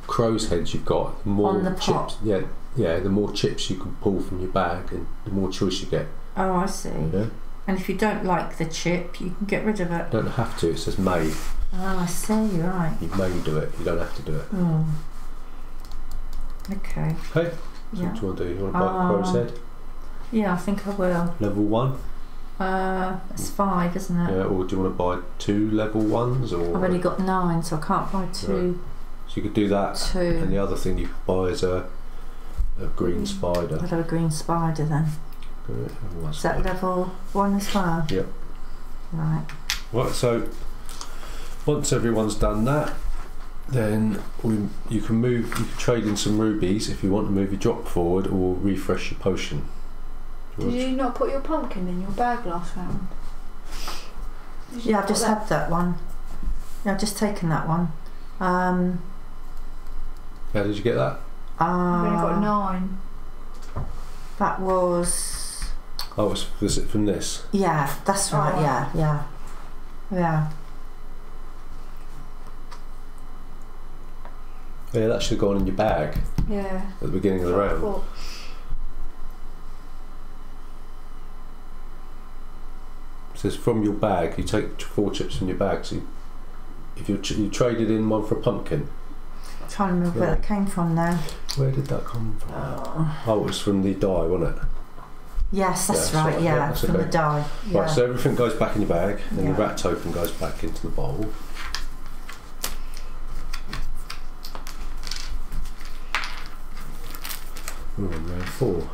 crow's heads you've got, the more on the chips. pot. Yeah, the more chips you can pull from your bag and the more choice you get. Oh, I see. Yeah. And if you don't like the chip, you can get rid of it. You don't have to. It says may. Oh, I see. Right. You may do it. You don't have to do it. Okay. Okay. So Yeah. what do you want to do? You want to buy crow's head? Yeah, I think I will. Level 1. It's 5, isn't it? Yeah. Or do you want to buy 2 level 1s? Or I've only got 9, so I can't buy 2. Right. So you could do that. 2. And the other thing you could buy is a green spider. I'll have a green spider then. Is that level 1 as well? Yep. Right. Right, so once everyone's done that, then you can trade in some rubies if you want to move your drop forward or refresh your potion. Did you not put your pumpkin in your bag last round? Yeah, I've just had that one. Yeah, I've just taken that one. How did you get that? I've only got 9. That was... Oh, was it from this? Yeah, that's right. Oh. Yeah. Yeah, that should have gone in your bag Yeah. at the beginning of the round. It says from your bag, you take 4 chips from your bag. So if you traded in one for a pumpkin. I'm trying to remember where that came from now. Where did that come from? Oh, it was from the die, wasn't it? Yes, that's right. Right. Yeah, That's from okay. the die. Yeah. Right, so everything goes back in your bag, and Yeah. the rat token goes back into the bowl. Round 4.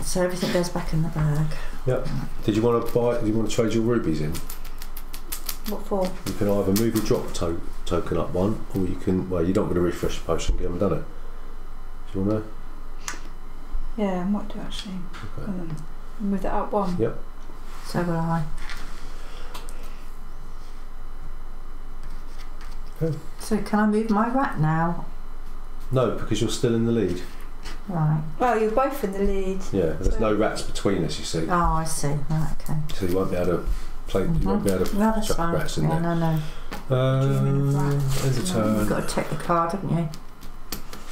So everything goes back in the bag. Yep. Did you want to trade your rubies in? What for? You can either move your drop token up 1, or you can. Well, you don't want to refresh your potion. You haven't done it. Do you want to? Yeah, I might do actually. Okay. Move that up 1. Yep. So will I. Okay. So can I move my rat now? No, because you're still in the lead. Right. Well, you're both in the lead. Yeah, there's no rats between us. You see. Oh, I see. Right. Okay. So you won't be able to play. You won't be able to No, that's chuck fine. rats in Yeah, there. no. There's a turn. You've got to take the card, haven't you?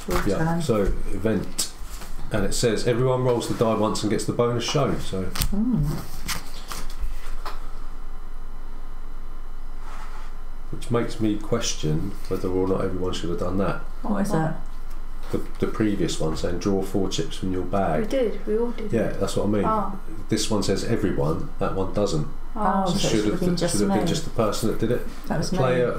Your Yeah. turn. So event, and it says everyone rolls the die once and gets the bonus shown. So which makes me question whether or not everyone should have done that. What is it? The previous one saying draw 4 chips from your We bag. did. We all did. Yeah, that's what I mean. Oh. This one says everyone. That one doesn't. Oh, So so it should have been just me. just the person that did it. That was the me. player.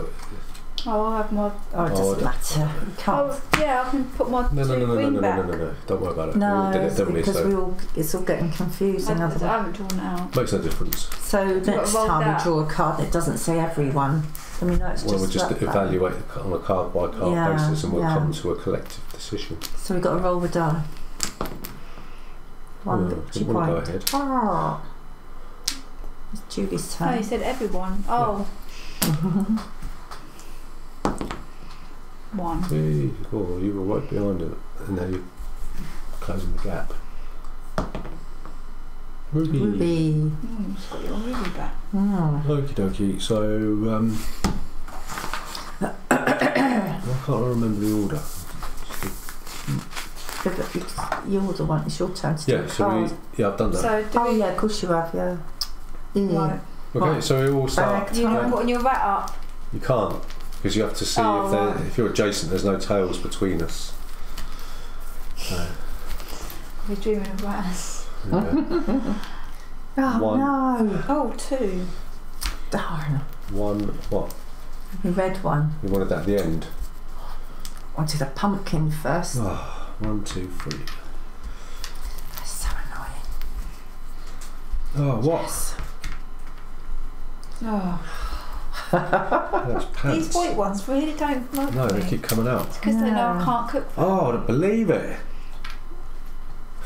Oh, I'll have my. Oh, it doesn't matter. You can't. Oh, yeah, I can put my No, 2 green back. no. Don't worry about it. No, we all did it, didn't we? because So it's all getting confusing. I Otherwise. haven't drawn it out. makes no difference. So gotta next roll time that. we draw a card that doesn't say everyone. I mean, no, it's Well, we'll just that. evaluate on a card by card Yeah, basis, and we'll yeah. come to a collective decision. So we've got to roll the die. One victory you want to go point. ahead? Oh. It's Julie's Oh, turn. you said everyone. Oh. 1. Hey, oh, you were right behind it, and now you're closing the gap. Ruby. Ruby. It's got your ruby back. Okie dokie. So, I can't remember the order. You're the one. It's your turn to do Yeah, so I've done that. So yeah, of course you have. Yeah. Right. Okay, so we all start. You're not putting your rat up. You can't, because you have to see if you're adjacent. There's no tails between us. So, We're dreaming of rats. yeah. Oh One. no! Oh, 2. Darn. One. What? The red one. You wanted that at the end. I wanted a pumpkin first. Oh, 1, 2, 3. That's so annoying. Oh, what? Yes. Oh. That's pants. These white ones really don't like No, me. they keep coming out. It's because they know I can't cook them. Oh, I don't believe it.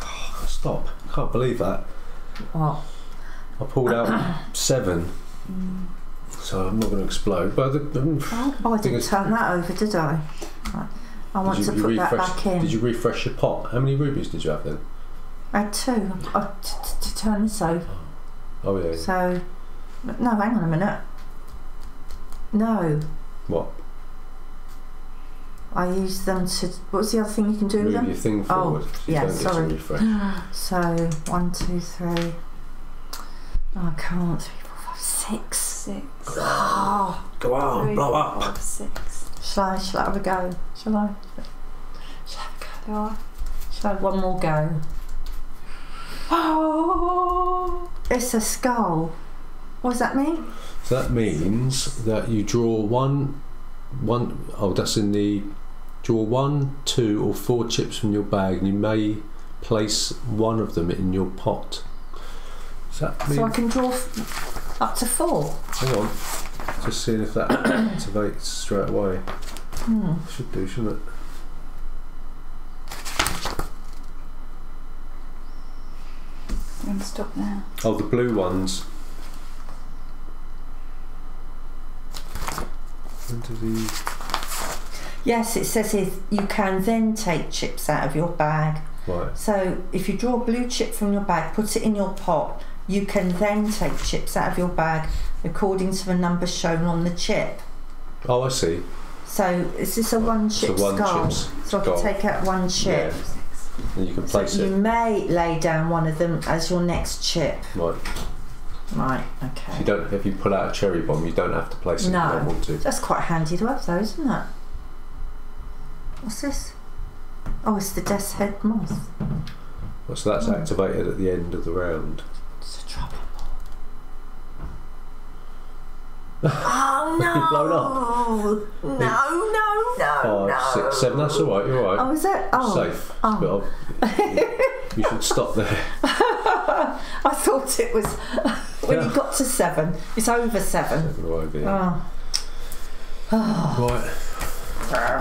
Oh, stop. I can't believe that. What? I pulled out 7. So I'm not going to explode. But I didn't turn that over, did I? Right. I want to put that back in. Did you refresh your pot? How many rubies did you have then? I had 2 to turn this over. Oh yeah. So, no, hang on a minute. No, What? I used them to. What's the other thing you can do with Move them? your thing forward. So you yeah, don't sorry. Get to refresh. So 1, 2, 3. Oh, I can't. 3, 4, 5, 6. 6. Oh, Go on, 3, blow 4, up. 5, 6. shall I have a go? Shall I? Shall I have a go? Do I? Shall I have one more go? Oh, it's a skull. What does that mean? So that means that you draw one. Oh, that's in the. Draw 1, 2, or 4 chips from your bag, and you may place one of them in your pot. Does that mean? So I can draw up to 4. Hang on. Just seeing if that activates straight away. Should do, shouldn't it? I'm going to stop now. Oh, the blue ones. When do these? Yes, it says here you can then take chips out of your bag. Right. So if you draw a blue chip from your bag, put it in your pot, you can then take chips out of your bag according to the number shown on the chip. Oh, I see. So is this a one chip So one skull? chip's So I skull. can take out one chip. Yeah. And you can So place you it. may lay down one of them as your next chip. Right. Right, If you okay. don't, if you pull out a cherry bomb, you don't have to place it if you don't want to. That's quite handy to have though, isn't it? What's this? Oh, it's the death's head moth. Well, so that's activated at the end of the round. It's a trouble ball. Oh no! Blown up. No. 5, 6, 7. That's all right. You're all right. Oh, is it? Oh. Safe. Oh. But you should stop there. I thought it was when you got to 7. It's over 7. 7 won't be. Oh. Right.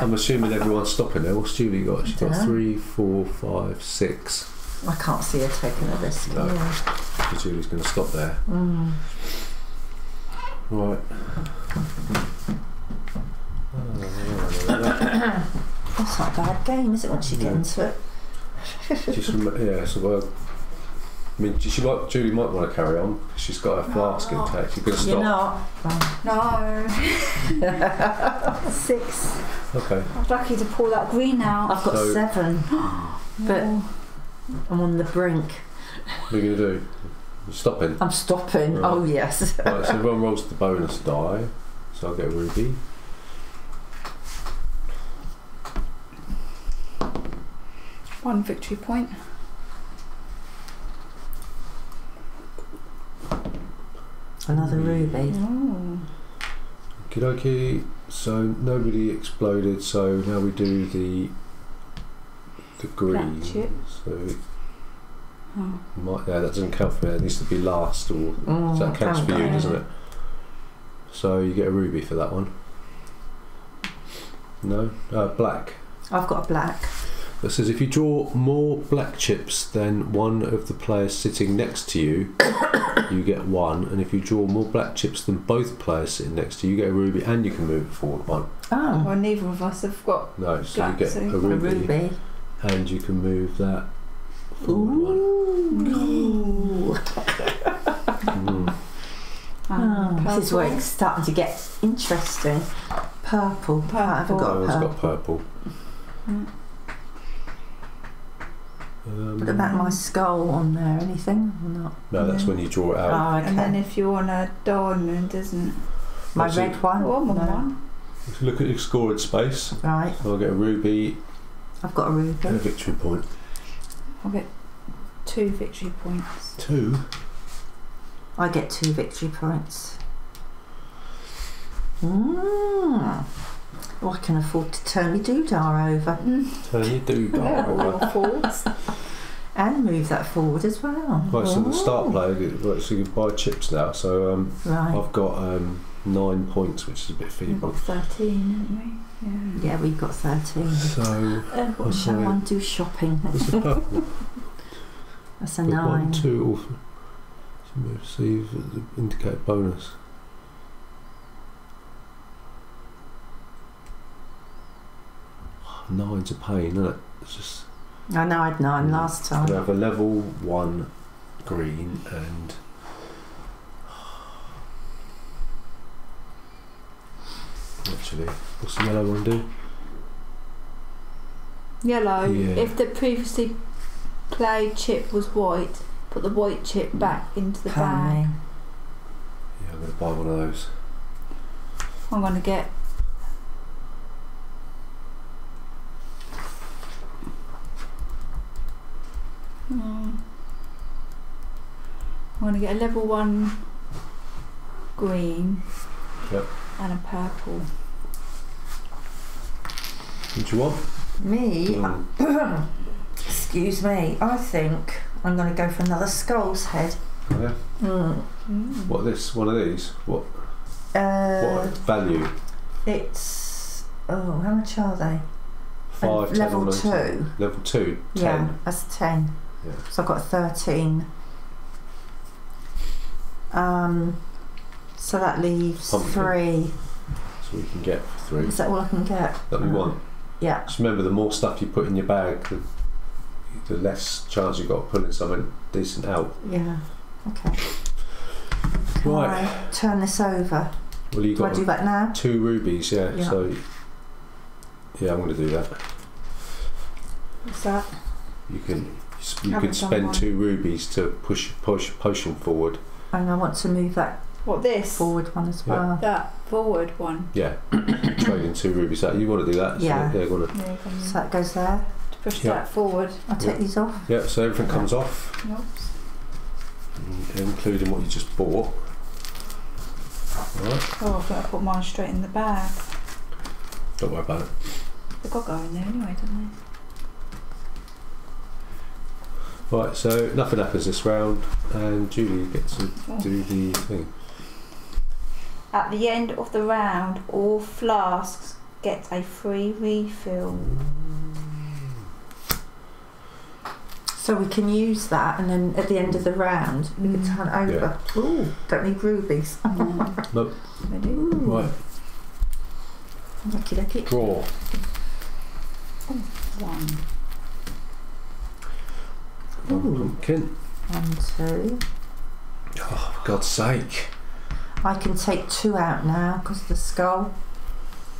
I'm assuming everyone's stopping there. What's Julie got? She's got Dunno. 3, 4, 5, 6. I can't see her taking a risk. No. Yeah. So Julie's going to stop there. Right. That's not a bad game, is it? Once you get into it. Just yeah. So well, I mean, Julie might want to carry on because she's got her flask intact. You can stop. You're not. No. 6. Okay. I was lucky to pull that green out. I've got So- 7, but I'm on the brink. What are you going to do? You're stopping. I'm stopping. Right. Oh yes. Right, so everyone rolls the bonus die. So I'll get a ruby. One victory point. Another ruby. Oh. Okie dokie. So nobody exploded. So now we do the green. Black chip. So Oh. yeah, that doesn't count for me. It needs to be last, or so that counts for you, okay. doesn't it? So you get a ruby for that one. No, black. I've got a black. It says if you draw more black chips than one of the players sitting next to you, you get 1. And if you draw more black chips than both players sitting next to you, you get a ruby, and you can move it forward 1. Oh, Well, neither of us have got. No, so Black, you get so a you a ruby, ruby. and you can move that forward 1. Ooh. This is where it's starting to get interesting. Purple. I haven't got No, purple. it's got purple. What about my skull on there? Anything or not? No, that's when you draw it out. Oh, okay. And then if you want a diamond, isn't my That's red it. one? Oh, I'm on No. one. If you look at your scored space, Right. I'll get a ruby I've got a and a ruby. victory point. I'll get 2 victory points. 2. I get 2 victory points. Oh, I can afford to turn my doodah over Turn your doodah Yeah, over. all forwards. and move that forward as well. Right, so the Ooh. start player, right, so you can buy chips now. So Right. I've got 9 points, which is a bit We've feeble. got 13, haven't we? Yeah. Yeah, we've got 13. So What shall Okay. one do shopping? what's the purple? That's a Put 1, 9. 2, receive the indicated bonus. Nine's a pain, isn't it? It's just I know I had 9 last we time. have a level 1 green and actually, what's the yellow one do? Yellow. Yeah. If the previously played chip was white, put the white chip back into the bag. Can't Yeah, I'm going to buy one of those. I'm going to get I'm going to get a level 1 green Yep. and a purple. What do you want? Me? Mm. Excuse me. I think I'm going to go for another skull's head. Yeah. What this? One of these? What value? It's how much are they? 5, 10, level or 2. 19? Level 2, 10. Yeah, that's 10. Yeah. So I've got 13. So that leaves Pumpkin. 3. So we can get for 3. Is that all I can get? That we want. Yeah. Just remember, the more stuff you put in your bag, the less chance you've got of pulling something decent out. Yeah. Okay. Can Right. I turn this over? Well, you Do I got do that now? 2 rubies, yeah. Yeah. So yeah, I'm going to do that. What's that? You can Haven't done spend one. 2 rubies to push potion forward. And I want to move that What, this? forward one as Yeah. well. That forward one. Yeah, trading 2 rubies out. You want to do that? Yeah. So, yeah, go on. Yeah, So that goes there. to push Yeah. that forward. I'll take these off. Yeah. So everything comes off, Oops. including what you just bought. Alright, Oh, I've got to put mine straight in the bag. don't worry about it. They've got to go in there anyway, don't Right, so nothing happens this round, and Julie gets to Oh. do the thing. they? At the end of the round, all flasks get a free refill. So we can use that, and then at the end of the round, we can turn it over. Ooh, don't need rubies. Nope. Ready? Right, Okie dokie. draw. 1. Ooh. Pumpkin. 1, 2. Oh, for God's sake. I can take 2 out now because of the skull,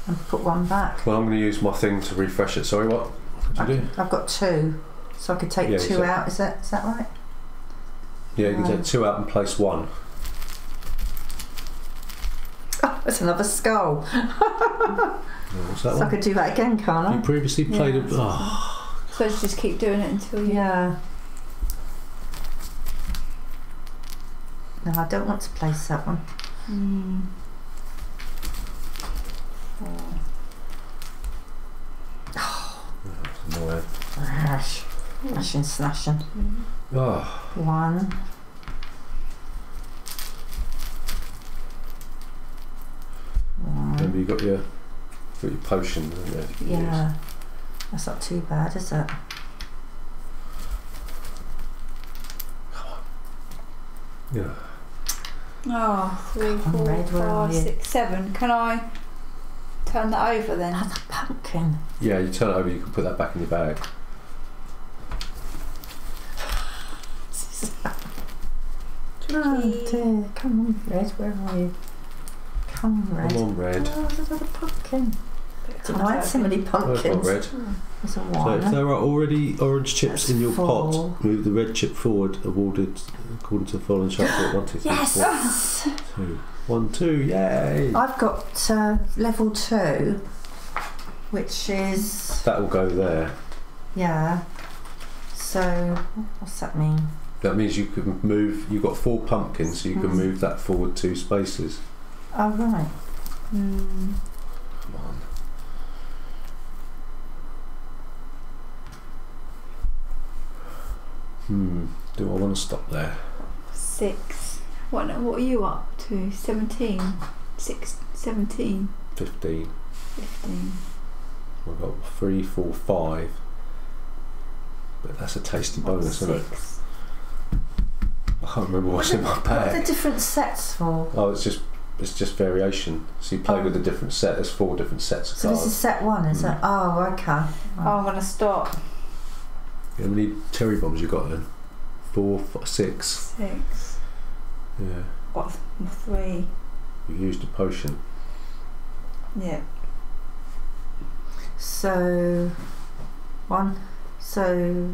and put 1 back. Well, I'm going to use my thing to refresh it. Sorry, what? What did you do? I've got 2, so I could take Yeah, 2 exactly. out. Is that right? Yeah, you can take 2 out and place 1. Oh, that's another skull. What's that So I one? could do that again, can't You I? previously played Yeah. a... Oh, So just keep doing it until you... Yeah. No, I don't want to place that one. 4. that's annoying. Ash. Slashing, slashing. Oh, 1. remember you got your potion, haven't you? Yeah. That's not too bad, is it? Yeah. Oh, 3, Come on, 4, Red, where are 5, you? 6, 7. Can I turn that over then? That's a pumpkin. Yeah, you turn it over, you can put that back in your bag. Oh dear, come on, Red, where are you? Come on, red. Come on, red. Oh, there's another pumpkin. Didn't I had so many I've got pumpkins? red. There's a So one. if there are already orange chips That's in your 4. pot, move the red chip forward, awarded according to the following chapter. 1, 2, 3, Yes! 4, 2. 1, 2, yay! I've got level 2, which is... That will go there. Yeah. So, what's that mean? That means you can move, you've got 4 pumpkins, so you can move that forward 2 spaces. Oh, right. Come on. Do I want to stop there? 6. What are you up to? 17? 17? 15. 15. We've got 3, 4, 5. But that's a tasty bonus, isn't it? 6. I can't remember what's in my What are the bag. different sets for? Oh, it's just variation. So you play with a different set. There's 4 different sets of So this is cards. set 1, is it? Oh, okay. Oh, I'm going to stop. How many cherry bombs you got then? 4, 6. 6. Yeah. Got 3. You used a potion. Yeah. So, 1. So,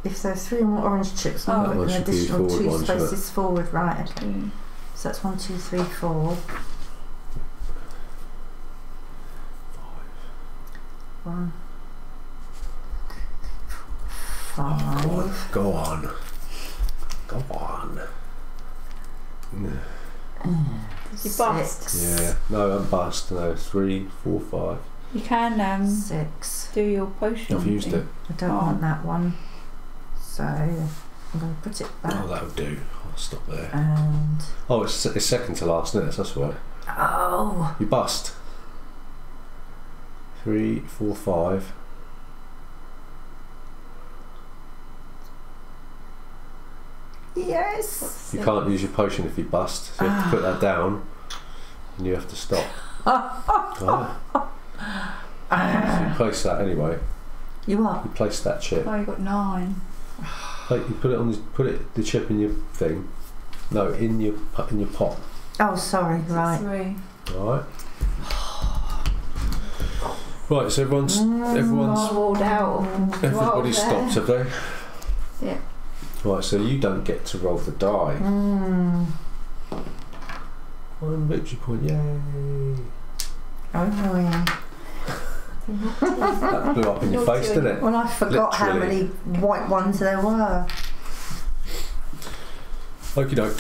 if there's 3 more orange chips, Oh, we've got that an should be additional forward 2 one, shouldn't it? spaces forward, right? Okay. Mm. So that's 1, 2, 3, 4. 1, 5. Go on. Go on. Did you bust? 6. Yeah. No, I'm bust. No, 3, 4, 5. You can 6. do your potion. I've used thing. it. I don't want that one, so I'm going to put it back. Oh, that'll do. I'll stop there. And Oh, it's second to last, isn't it? That's right. oh, You bust. 3, 4, 5. yes. You can't use your potion if you bust, so you have to put that down and you have to stop. Right. So you place that anyway. You are. You place that chip. Oh, you got 9. Like you put it on the chip in your thing. No, in your pot. Oh, sorry. Right. 3. Alright. Right, so everyone's Walled out. everybody's stopped, have they? Yeah. Right, so you don't get to roll the die. 1 victory point, yay! Oh, yeah. That blew up in your face, didn't it? Well, I forgot how Literally. many white ones there were. Okie doke.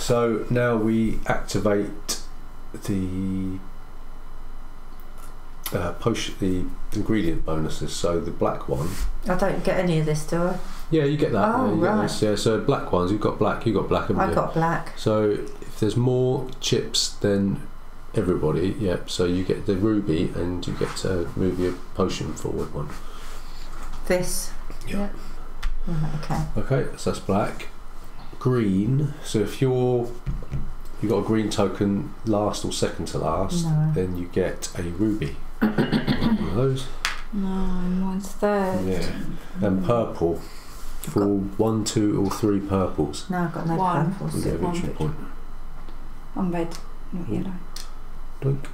So now we activate the potion, the ingredient bonuses. So the black one. I don't get any of this, do I? Yeah, you get that. Oh, yeah, you get right. this. Yeah, so black ones. You've got black. You got black, haven't I you? got black. So if there's more chips than everybody, yep. So you get the ruby, and you get to move your potion forward 1. This. Yeah. Right, okay. Okay, so that's black. Green. So if you got a green token last or second to last, No. then you get a ruby. One of those. No, mine's 3rd. Yeah. And purple. For 1, 2, or 3 purples, No, I've got no 1. you purples. get a One victory victory. point. I'm red, not yellow. Doink.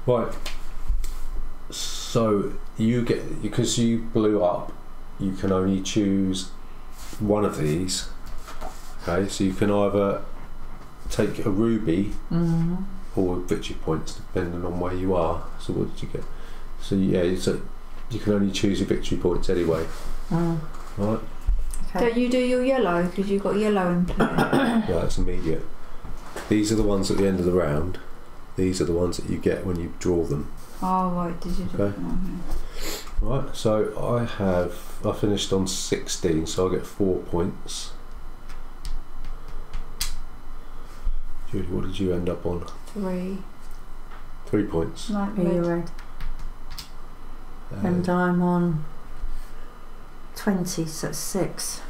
Right. So you get, because you blew up, you can only choose one of these. Okay, so you can either take a ruby or victory points depending on where you are. So what did you get? So yeah, so you can only choose your victory points anyway. Right? Okay. Don't you do your yellow? Because you've got yellow in play. Yeah, that's immediate. These are the ones at the end of the round. These are the ones that you get when you draw them. Oh, right, did you do Okay. that? Right, so I finished on 16, so I get 4 points. Judy, what did you end up on? 3. 3 points. Like Are you red. red? And I'm on 20, so that's 6.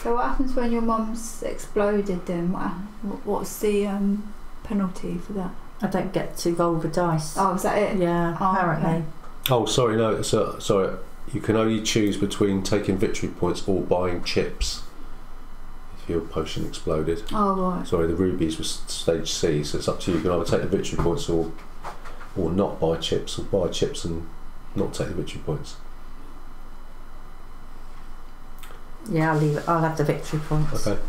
So what happens when your mum's exploded then? What's the penalty for that? I don't get to roll the dice. Oh, is that it? Yeah, Oh, apparently. Oh, sorry, no, sorry. You can only choose between taking victory points or buying chips. if your potion exploded. Oh, right. Sorry, the rubies was stage C, so it's up to you. You can either take the victory points or not buy chips, or buy chips and not take the victory points. Yeah, I'll leave it. I'll have the victory points. Okay.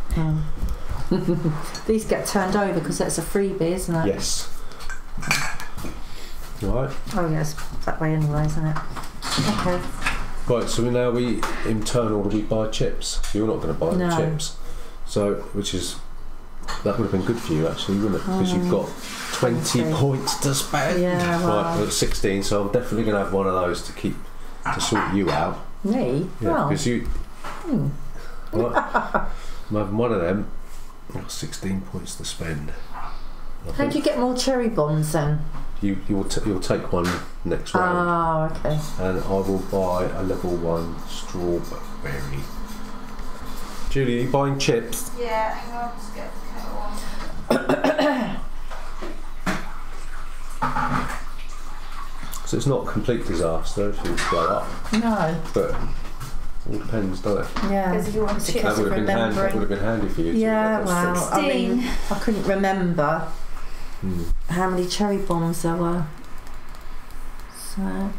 These get turned over because that's a freebie, isn't it? Yes. Right. Oh yes, that way anyway, isn't it? Okay. Right, so now in turn order we buy chips. So you're not going to buy the chips. So, that would have been good for you actually, wouldn't it? Because you've got 20 points to spend. Yeah, well. Right, well, 16, so I'm definitely going to have one of those to sort you out. Me? Yeah, because you... Right, I'm having one of them. I've got 16 points to spend. How do you get more cherry bombs then? You'll take one next round. Oh, okay. And I will buy a level 1 strawberry. Julie, are you buying chips? Yeah, hang on, just get the kettle on. So it's not a complete disaster if you blow up. No. But it all depends, doesn't it? Yeah. Because if you want chips, That would have been handy for you. Yeah, well, 16. I mean, I couldn't remember how many cherry bombs there were. So.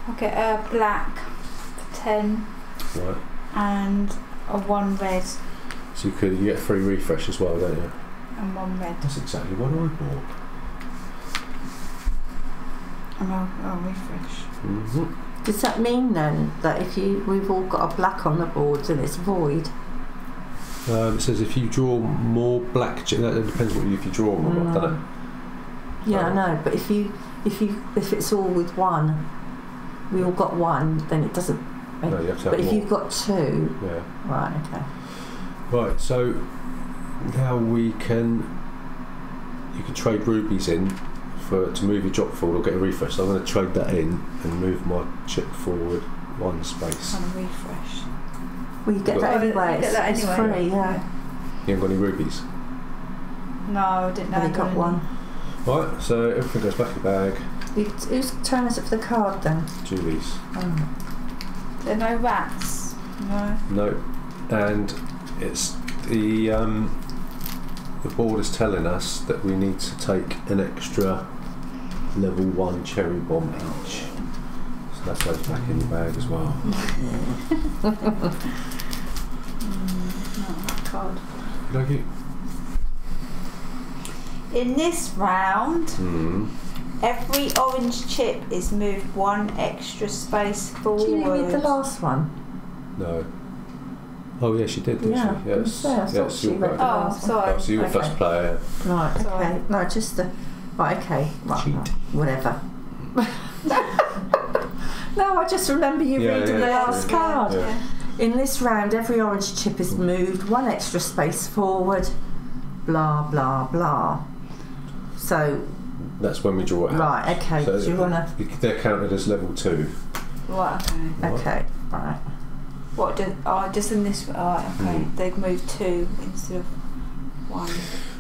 I'll get a black for 10. Right. And a 1 red. So you get a free refresh as well, don't you? And 1 red. That's exactly what I bought. And I'll refresh. Does that mean then that if we've all got a black on the board and it's void? It says if you draw more black chips, that depends what if you draw them or not, doesn't it? Yeah, I know, but if it's all with one, we all got one, then it doesn't. No, you have to have but if more. you've got 2, Yeah. right, okay. Right, so now you can trade rubies in to move your drop forward or get a refresh. So I'm going to trade that in and move my chip forward 1 space. And a refresh. Well, you get that anyway. You get that it's anyway. free, yeah. You ain't got any rubies? No, I didn't know. I got one. Right, so everything goes back in the bag. Whose turn is it for the card then? Julie's. Oh. There are no rats. No. No, and it's the board is telling us that we need to take an extra level 1 cherry bomb each. So that's goes back in the bag as well. Not that card. Thank you. In this round, every orange chip is moved 1 extra space forward. Do you read the last one? No. Oh yeah, she did, didn't she? Yes. Yes, she read the Oh, last sorry. one. So you were first player. Right, Sorry. okay. No, just the... Right, okay. Right, Cheat. right, whatever. No, I just remember you reading the last card. Yeah. In this round, every orange chip is moved 1 extra space forward. Blah, blah, blah. So... That's when we draw it out. Right, okay. So do you want to... They're counted as level 2. Right, okay. Okay, right. What, just in this... Oh, okay. They've moved 2 instead of 1.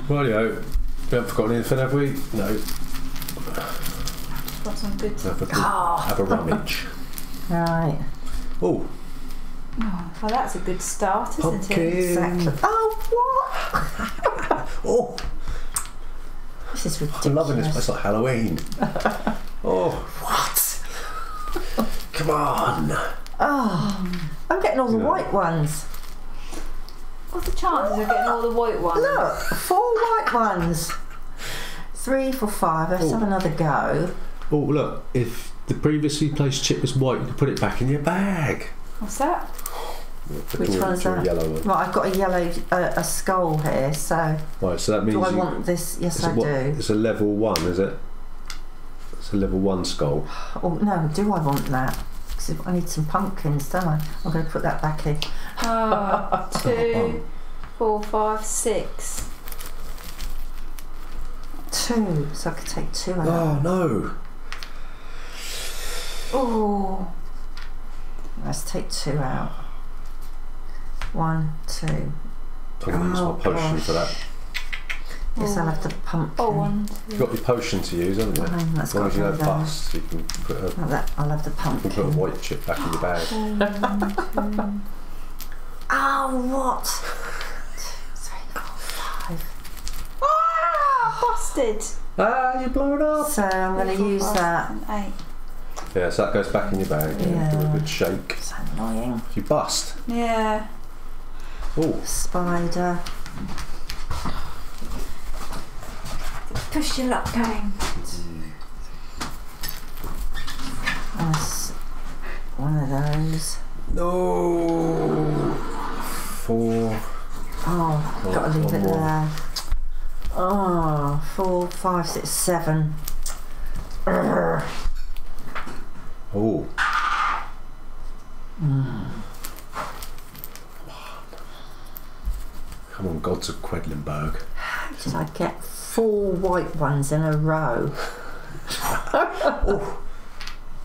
Rightio. We haven't forgotten anything, have we? No. Got some good... Have a rummage. Right. Oh. Oh, well, that's a good start, isn't Pumpkin. it? Exactly. Oh, what? Oh. This is ridiculous. I'm loving this. It's like Halloween. Oh. What? Come on. Oh, I'm getting all the white ones. What's the chances of getting all the white ones? Look, 4 white ones. 3 for 5. Let's have another go. Oh, look. If the previously placed chip was white, you can put it back in your bag. What's that? Which one's that? Yellow one. Right, I've got a yellow, a skull here, so... Right, so that means do I want this? Yes, I do. It's a level 1, is it? It's a level 1 skull. Oh, no, do I want that? Because I need some pumpkins, don't I? I'm going to put that back in. 2, 4, 5, 6. 2, so I could take 2 out. Oh, no. Oh. Let's take 2 out. 1, 2. I'm going to use my potion for that. Guess I'll have the pumpkin. Oh, 1, 2. You've got your potion to use, haven't you? That's As long as you don't bust, you can put I'll have the you pumpkin. can put a white chip back in your bag. 1, 2. Oh, what? 2, 3, 4, 5. Ah, busted. Ah, you blow it up! So I'm going to use that. 8. Yeah, so that goes back in your bag. Yeah. Give it a good shake. It's annoying. You bust. Yeah. Oh, Spider. Push your luck game. That's one of those. no. 4. Oh, Oh, got to leave one it more. there. Oh, 4, 5, 6, 7. Urgh. Oh. Come on, Gods of Quedlinburg. Did I get 4 white ones in a row?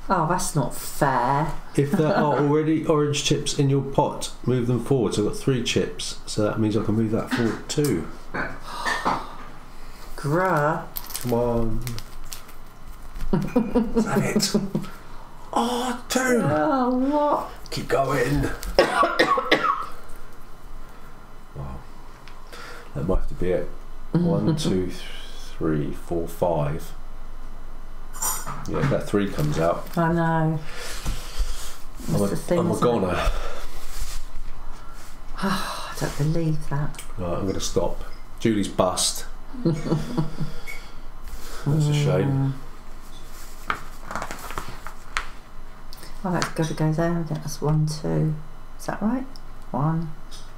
Oh, that's not fair. If there are already orange chips in your pot, move them forward. So I've got 3 chips, so that means I can move that forward too. Grr. Come on. Is that it? Oh, 2! Oh, what? Keep going. Wow. That might have to be it. 1, 2, 3, 4, 5. Yeah, if that 3 comes out, I know. I'm a goner. Oh, I don't believe that. Right, I'm going to stop. Julie's bust. That's a shame. Oh, that's got to go there. I think that's 1, 2. Is that right? 1.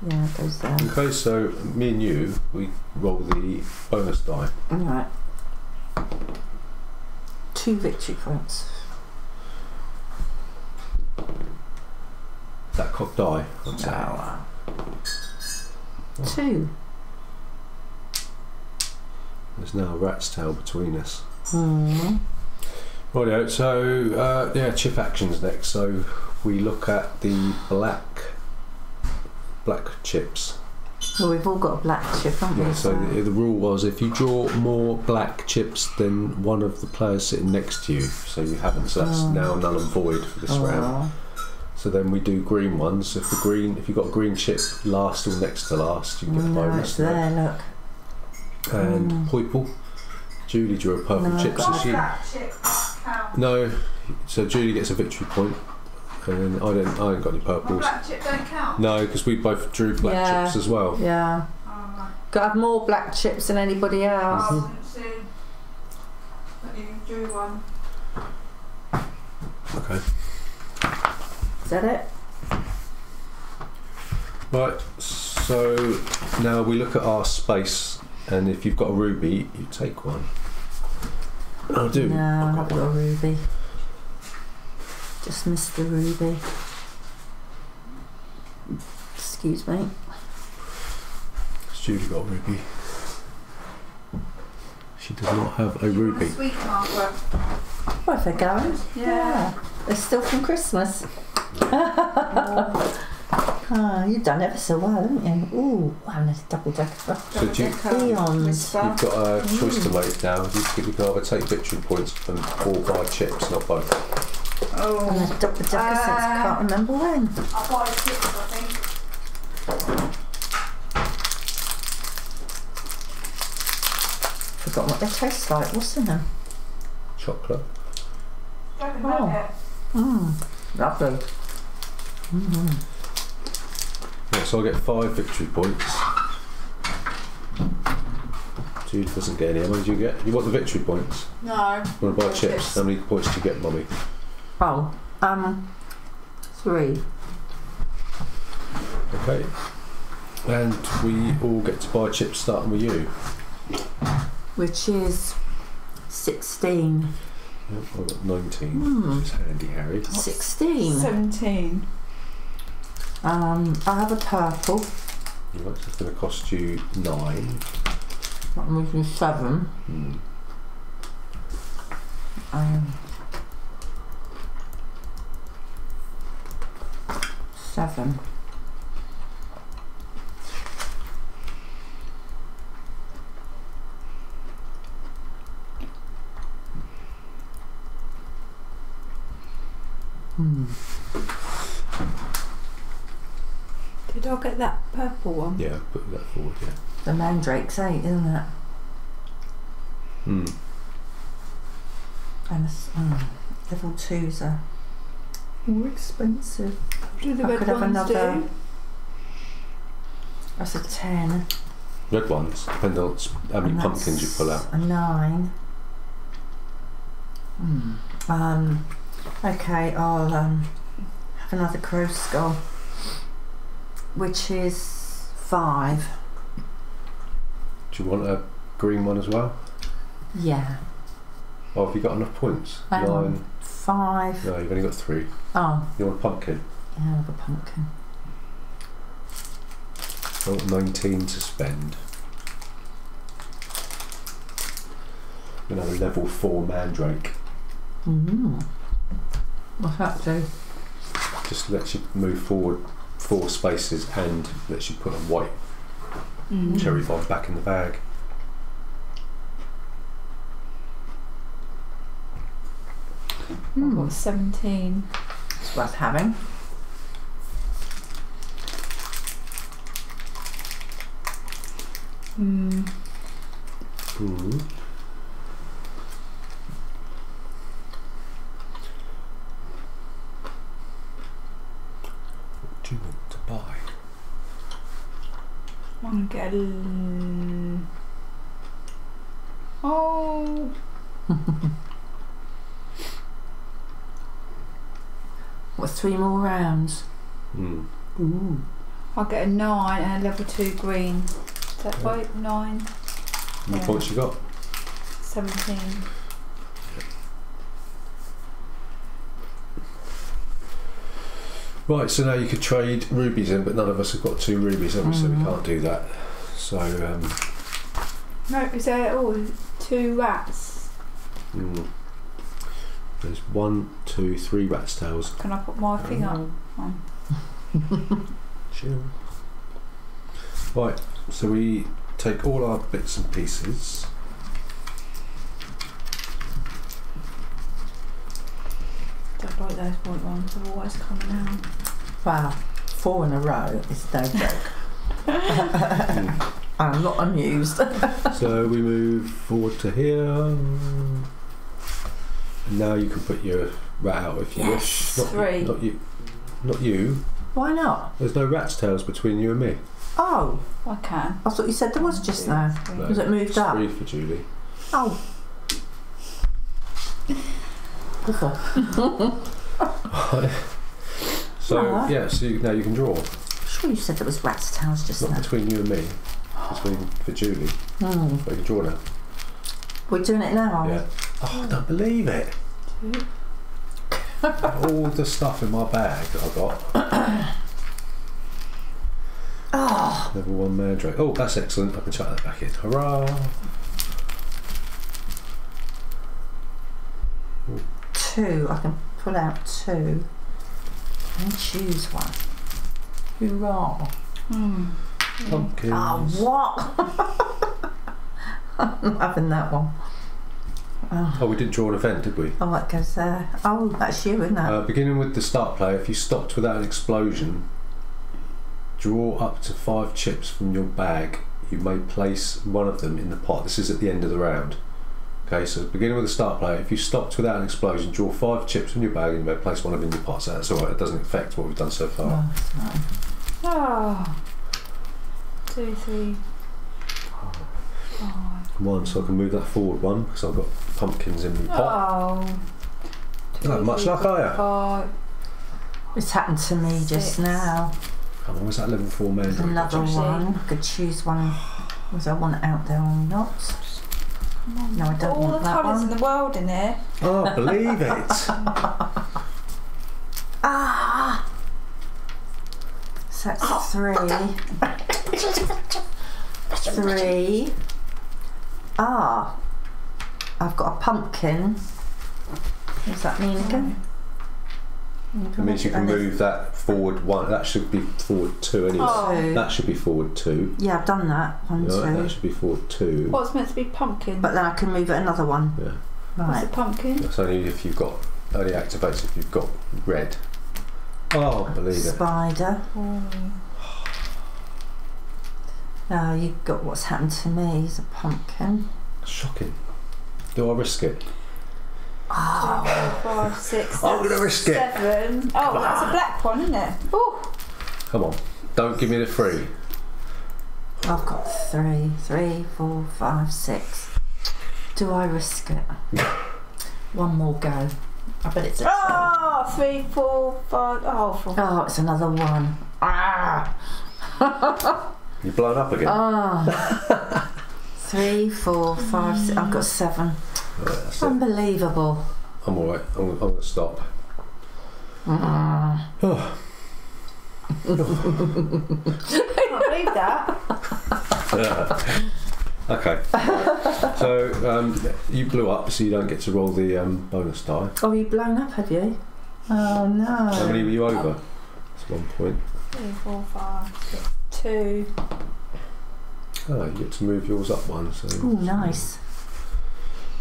Yeah, it goes there. Okay, so me and you, we roll the bonus die. Alright. 2 victory points. That cocked die. I'd say. Oh. 2. There's now a rat's tail between us. Mm. Rightio, so yeah, chip actions next. So we look at the black chips. Well, we've all got a black chip, haven't we? Yeah, so the rule was if you draw more black chips than one of the players sitting next to you, so you haven't, so that's now null and void for this round. So then we do green ones. If you've got a green chip last or next to last, you get a bonus. It's there, look. And Poiple, Julie drew a purple chip, so she. No, so Julie gets a victory point, and I ain't got any purples. Black chip don't count. No, because we both drew black chips as well. Yeah. Got to have more black chips than anybody else. I didn't see that you drew one. Okay. Is that it? Right. So now we look at our space, and if you've got a ruby, you take one. I do. No, I haven't got a ruby. Just missed the ruby. Excuse me. Has Julie got a ruby? She does not have a ruby. Sweet Margaret. Well, if they're going. Yeah. They're still from Christmas. Oh, you've done ever so well, haven't you? Ooh, wow, there's a double decker. So do you, Eons. you've got a choice to make now. You can either take victory points from 4 buy chips, not both. Oh. And there's double decker since I can't remember when. I'll buy chips, I think. Forgotten what they taste like. What's in them? Chocolate. Lovely. Yeah, so I get 5 victory points. Julie doesn't get any. How many do you get? You want the victory points? No. You want to buy chips? How many points do you get, Mummy? Oh, 3. Okay. And we all get to buy chips starting with you. Which is 16. Yep, I've got 19. Which is handy, Harry. 16. 17. I have a purple. Right, so it's going to cost you 9. I'm moving 7. 7. Did I get that purple one? Yeah, put that forward, yeah. The Mandrake's 8, isn't it? Hmm. And level 2s are more expensive. What do the I red could have ones another. do? That's a 10. Red ones, depending on how many And pumpkins you pull out. A 9. Okay, I'll have another crow skull, which is 5. Do you want a green one as well? Yeah. Oh, have you got enough points? Hang 9. on. 5. No, you've only got 3. Oh, You want a pumpkin? yeah, I have a pumpkin. Oh, 19 to spend. You're going to have a level 4 mandrake. What's that do? Just lets you move forward 4 spaces and lets you put a white cherry bomb back in the bag. I've got 17. It's worth having. What do you want to buy? I'm gonna get a oh. What, 3 more rounds? Ooh. I'll get a 9 and a level 2 green. Is that right? 9? How many Yeah. points you got? 17. Right, so now you could trade rubies in, but none of us have got 2 rubies, have we? So we can't do that. So, No, is there 2 rats? there's 1, 2, 3 rat's tails. Can I put my thing up? Chill. Right, so we take all our bits and pieces. Don't like those white ones, they're always coming out. Wow, 4 in a row is no joke. I'm not amused. So we move forward to here. And now you can put your rat out if you wish. Not 3. Not you. Not you. Why not? There's no rat's tails between you and me. Oh, I can. I thought you said there was just now. No, Was it moved it's up? 3 for Julie. Oh. Awful. So Right. yeah, so now you can draw. Sure you said there was rat's tails just Not now. between you and me. For Julie. But you can draw now. We're doing it now, are we? Yeah. Oh, I don't believe it. 2. All the stuff in my bag that I got. Oh. Level 1 mandrake. Oh, that's excellent. I can chuck that back in. Hurrah! 2. I can pull out 2 and choose one. Hoorah. Pumpkins. Oh, what? I'm not having that one. Oh, we didn't draw an event, did we? Oh, that goes there. Oh, that's you, isn't it? Beginning with the start play, if you stopped without an explosion, draw up to 5 chips from your bag. You may place one of them in the pot. This is at the end of the round. Okay, so beginning with the start play, if you stopped without an explosion, draw 5 chips from your bag and you may place one of them in your pot. So that's alright, it doesn't affect what we've done so far. Oh, that's nice. Oh. 2, 3, 5. 1, so I can move that forward 1 because I've got pumpkins in the pot. Oh. Not much luck, are you? 5. It's happened to me just 6. now. Come on, was that level 4 There's mandrake? another one. I could choose one whether I want it out there or not. No, I don't All want the that colours one. in the world in there. Oh, believe it! Ah! So that's 3. 3. Ah! I've got a pumpkin. What does that mean again? It means you can move that forward 1. That should be forward 2 anyway. Oh. That should be forward 2. Yeah, I've done that. 1, 2. That should be forward 2. What's meant to be pumpkin? But then I can move it another one. Yeah. What's Right. a pumpkin? That's only if you've got only activates if you've got red. Oh, believe it. Spider. You've got what's happened to me. He's a pumpkin. Shocking. Do I risk it? 2, 4, 5, 6. I'm going to risk 7. it. Oh, that's a black one, isn't it? Ooh. Come on. Don't give me the 3. I've got 3, 3, 4, 5, 6. Do I risk it? One more go. I bet it's a 3, 4, 5. Oh, 4. Oh, it's another 1. You've blown up again. 3, 4, 5, 6. I've got 7. Right, that's it. Unbelievable. I'm alright. I'm going to stop. I can't believe that. Okay. So you blew up, so you don't get to roll the bonus die. Oh, you blown up, have you? Oh no. How many were you over? That's 1 point. 3, 4, 5, 6, 2. Oh, you get to move yours up 1. So. Oh, nice.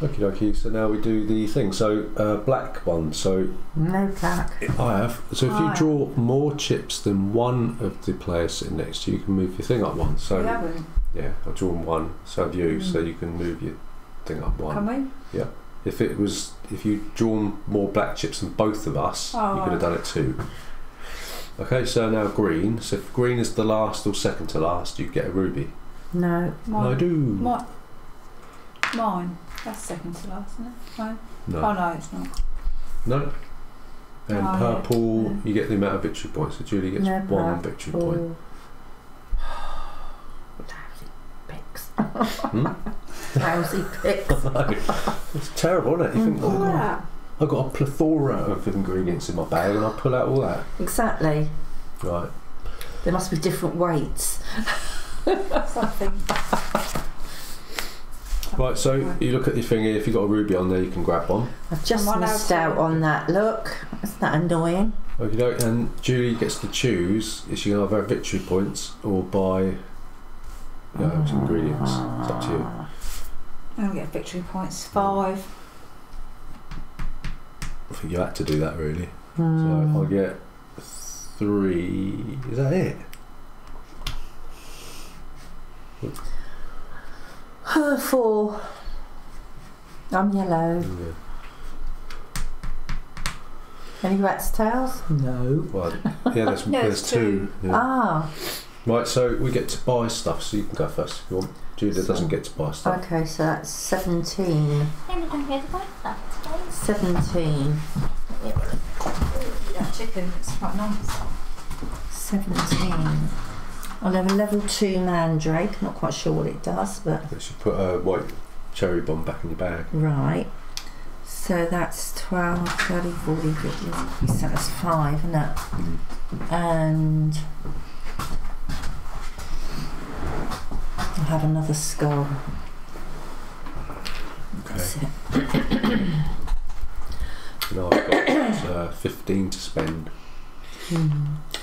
Okie dokie. So now we do the thing. So black one. So no black. I have. So if you draw more chips than one of the players sitting next to you, you can move your thing up 1. So You haven't. yeah, I've drawn 1. So have you. So you can move your thing up 1. Can we? Yeah. If you'd drawn more black chips than both of us, you could have done it 2. Okay, so now green. So if green is the last or second to last, you get a ruby. No. Mine. I do. Mine. That's second to last, isn't it? Mine? No. Oh no, it's not. No. And purple, yeah. you get the amount of victory points. So Julie gets 1 victory point. Lousy picks. Hmm? Lousy picks. It's terrible, isn't it? You think, All that. I've got a plethora of ingredients in my bag and I pull out all that. Exactly. Right. There must be different weights. Something. Right, so you look at your thing here, if you've got a ruby on there, you can grab one. I've just missed out on that. Look, isn't that annoying? Okay, and Julie gets to choose if she can either have victory points or buy some ingredients. It's up to you. I'm going to get victory points. 5. I think you had to do that really. So I'll get 3. Is that it? 4. I'm yellow. Yeah. Any rat's tails? No. Well, yeah, there's 2. Yeah. Right, so we get to buy stuff, so you can go first if you want. Julia doesn't get to buy stuff. Okay, so that's 17. 17. That chicken, it's quite nice. 17. I'll have a level 2 mandrake. Not quite sure what it does, but You should put a white cherry bomb back in your bag. right. So that's 12, 30, 40, 50. So that's 5, isn't it? And I'll have another skull. That's it. Now I've got 15 to spend.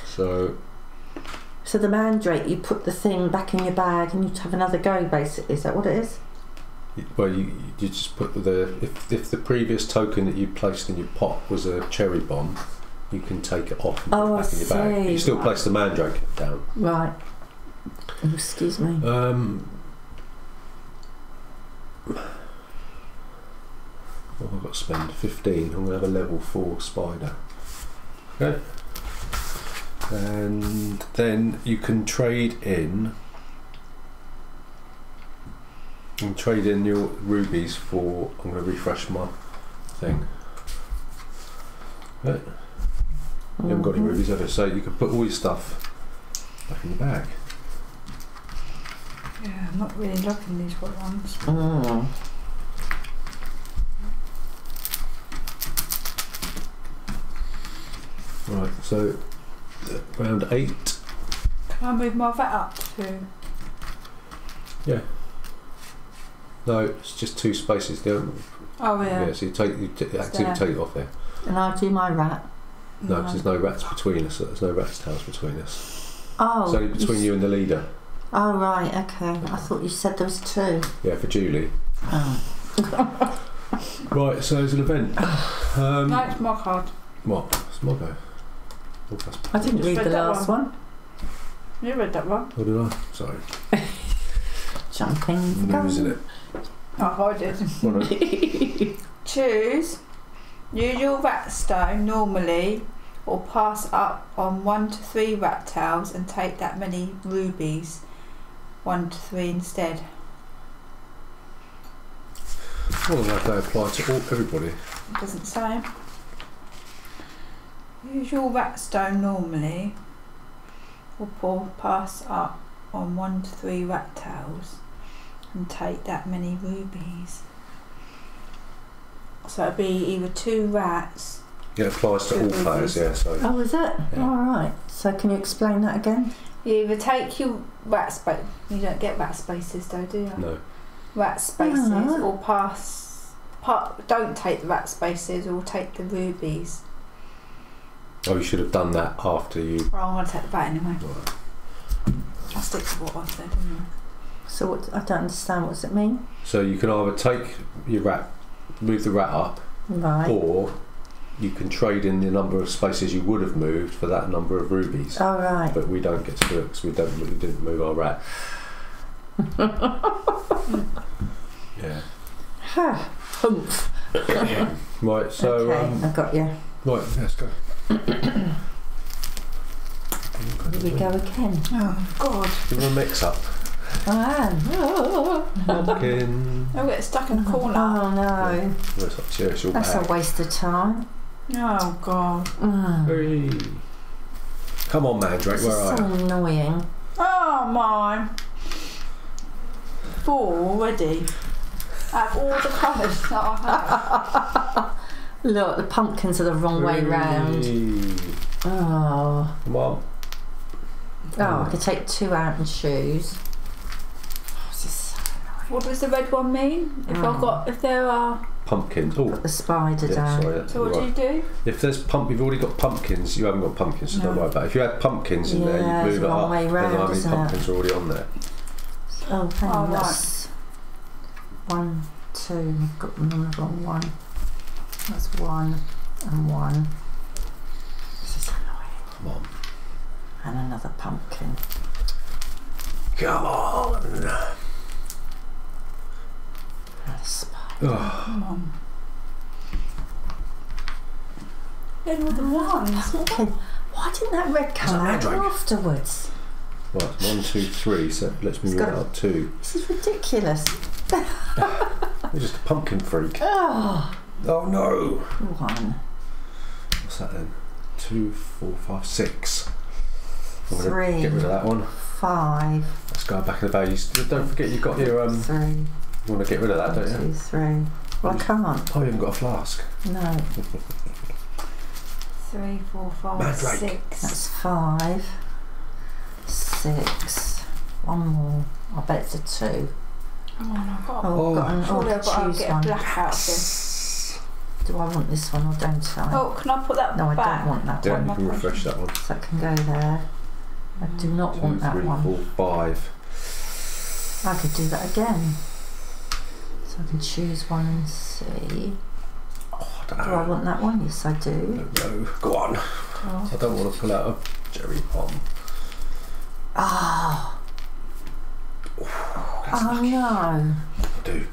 So the mandrake, you put the thing back in your bag and you have another go, basically. Is that what it is? well, you just put if the previous token that you placed in your pot was a cherry bomb, you can take it off and put it back in your bag. You still place the mandrake down. Right. Oh, excuse me. What have I got to spend? 15. I'm going to have a level 4 spider. Okay. And then you can trade in. You can trade in your rubies for. I'm going to refresh my thing. Right. You haven't got any rubies ever, so you can put all your stuff back in your bag. Yeah, I'm not really liking these white ones. Right, so round 8. Can I move my vat up to? Yeah. No, it's just 2 spaces. Don't. Oh yeah. Yeah, so you actively take it off there. And I'll do my rat. No, because there's no rats between us. There's no rats' tails between us. Oh. It's only between you and the leader. Oh right, okay. I thought you said there was 2. Yeah, for Julie. Oh. Right, so it's an event. No, it's my card. What? It's my go. I didn't read the last one. You read that one. What did I? Sorry. Jumping. Losing it. Oh, I did. Choose. Use your rat stone normally, or pass up on 1 to 3 rat tails and take that many rubies. 1 to 3 instead. Well, they apply to everybody. It doesn't say. Use your rat stone normally, or pass up on 1 to 3 rat tails and take that many rubies. So it'd be either 2 rats. Yeah, it applies to all players, yeah. So. Oh, is it? Yeah. Alright. So can you explain that again? You either take your rat space. You don't get rat spaces though, do you? No. Rat spaces, Ah. or don't take the rat spaces, or take the rubies. Oh, you should have done that after you. Well, I'm going to take the rat anyway. Right. I'll stick to what I said anyway. So what? I don't understand. What does it mean? So you can either take your rat, move the rat up, Right. or you can trade in the number of spaces you would have moved for that number of rubies. Oh, right. But we don't get to do it because we didn't move our rat. Yeah. Humph. Right. So. Okay, I got you. Right. Let's go. Here we go again. Oh, God. Give them a mix up. I am. Pumpkin. I'll get stuck in the corner. Oh no. Well, it's up to you, it's your That's bag. a waste of time. Oh, God. Hey. Come on, Mandrake, This where is are so you? annoying. Oh, my. 4 already. Out of all the colours that I have. Look, the pumpkins are the wrong way round. Oh. Come on. Oh, I could take 2 out and choose. Oh, this is so annoying. What does the red one mean? If there are... Pumpkins. Oh, Put the spider yeah, down. sorry. So what right. do you do? If there's you've already got pumpkins. You haven't got pumpkins, so don't No. worry about it. If you had pumpkins in there, Yeah, you it's move it wrong up. way Then round, how many isn't it? pumpkins are already on there? Oh, hang Oh, on. right. That's 1, 2. I've got them on the wrong one. That's 1 and 1. This is annoying. Come on. And another pumpkin. Come on. Another spider. Oh. Come on. Then all the ones. Pumpkin. Why didn't that red come out Mandrake. afterwards? Right, 1, 2, 3. So let's move it up 2. This is ridiculous. You're just a pumpkin freak. Oh, Oh no. 1, What's that then? 2, 4, 5, 6. I'm gonna 3, get rid of that one. 5, Let's go back in the bag. Don't forget you've got your 3, You want to get rid of that, 1, don't 2, you? 3. Well, I can't. Oh, you haven't got a flask. No, 3, 4, 5, Mandrake. 6. that's 5, 6. One more. I bet it's a 2. Come on, I've got. Oh, I've got an, Surely oh, I've got to choose get a one. black out of this. Do I want this one or don't I? Oh, can I put that No, I back? don't want that Yeah, one. you can refresh that one. So that can go there. I do not 2, want that 3, one. 4, 5. I could do that again. So I can choose one and see. Oh, I don't Do know. I want that one? Yes, I do. No. Go on. Oh. I don't want to pull out a cherry bomb. Ah. That's Oh lucky. no. I do.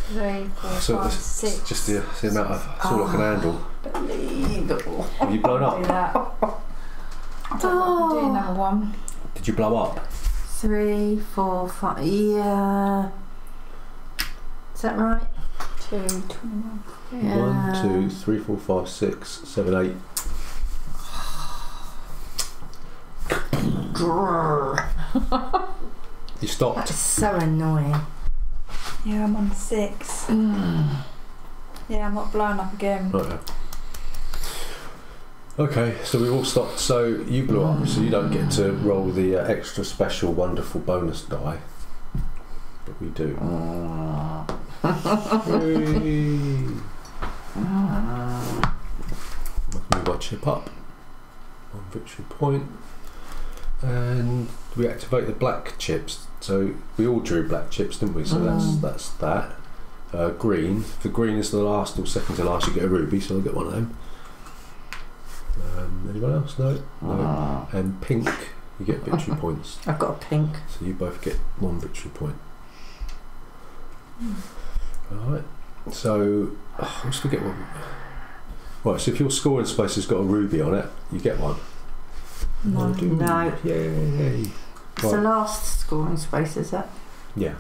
3, 4, So 5, it's 6. just the amount of. It's all I can handle. Unbelievable. Have you blown Do up? that. I don't know if I can do another one. Did you blow up? 3, 4, 5. Yeah. Is that right? 2, 21. Yeah. 1, 2, 3, 4, 5, 6, 7, 8. Grrr. You stopped. That's so annoying. Yeah, I'm on 6. Yeah, I'm not blown up again. Right. Okay, so we've all stopped. So you blew up, so you don't get to roll the extra special wonderful bonus die. But we do. Whee! Let's move our chip up. 1 victory point. And we activate the black chips. So we all drew black chips, didn't we? So that's that. green. If the green is the last or second to last, you get a ruby, so I'll get one of them. Anyone else? No? No. And pink, you get victory points. I've got a pink. So you both get 1 victory point. Alright, so I just forget one. Right, so if your scoring space has got a ruby on it, you get one. No. Yay. It's the last scoring space, is it? Yeah.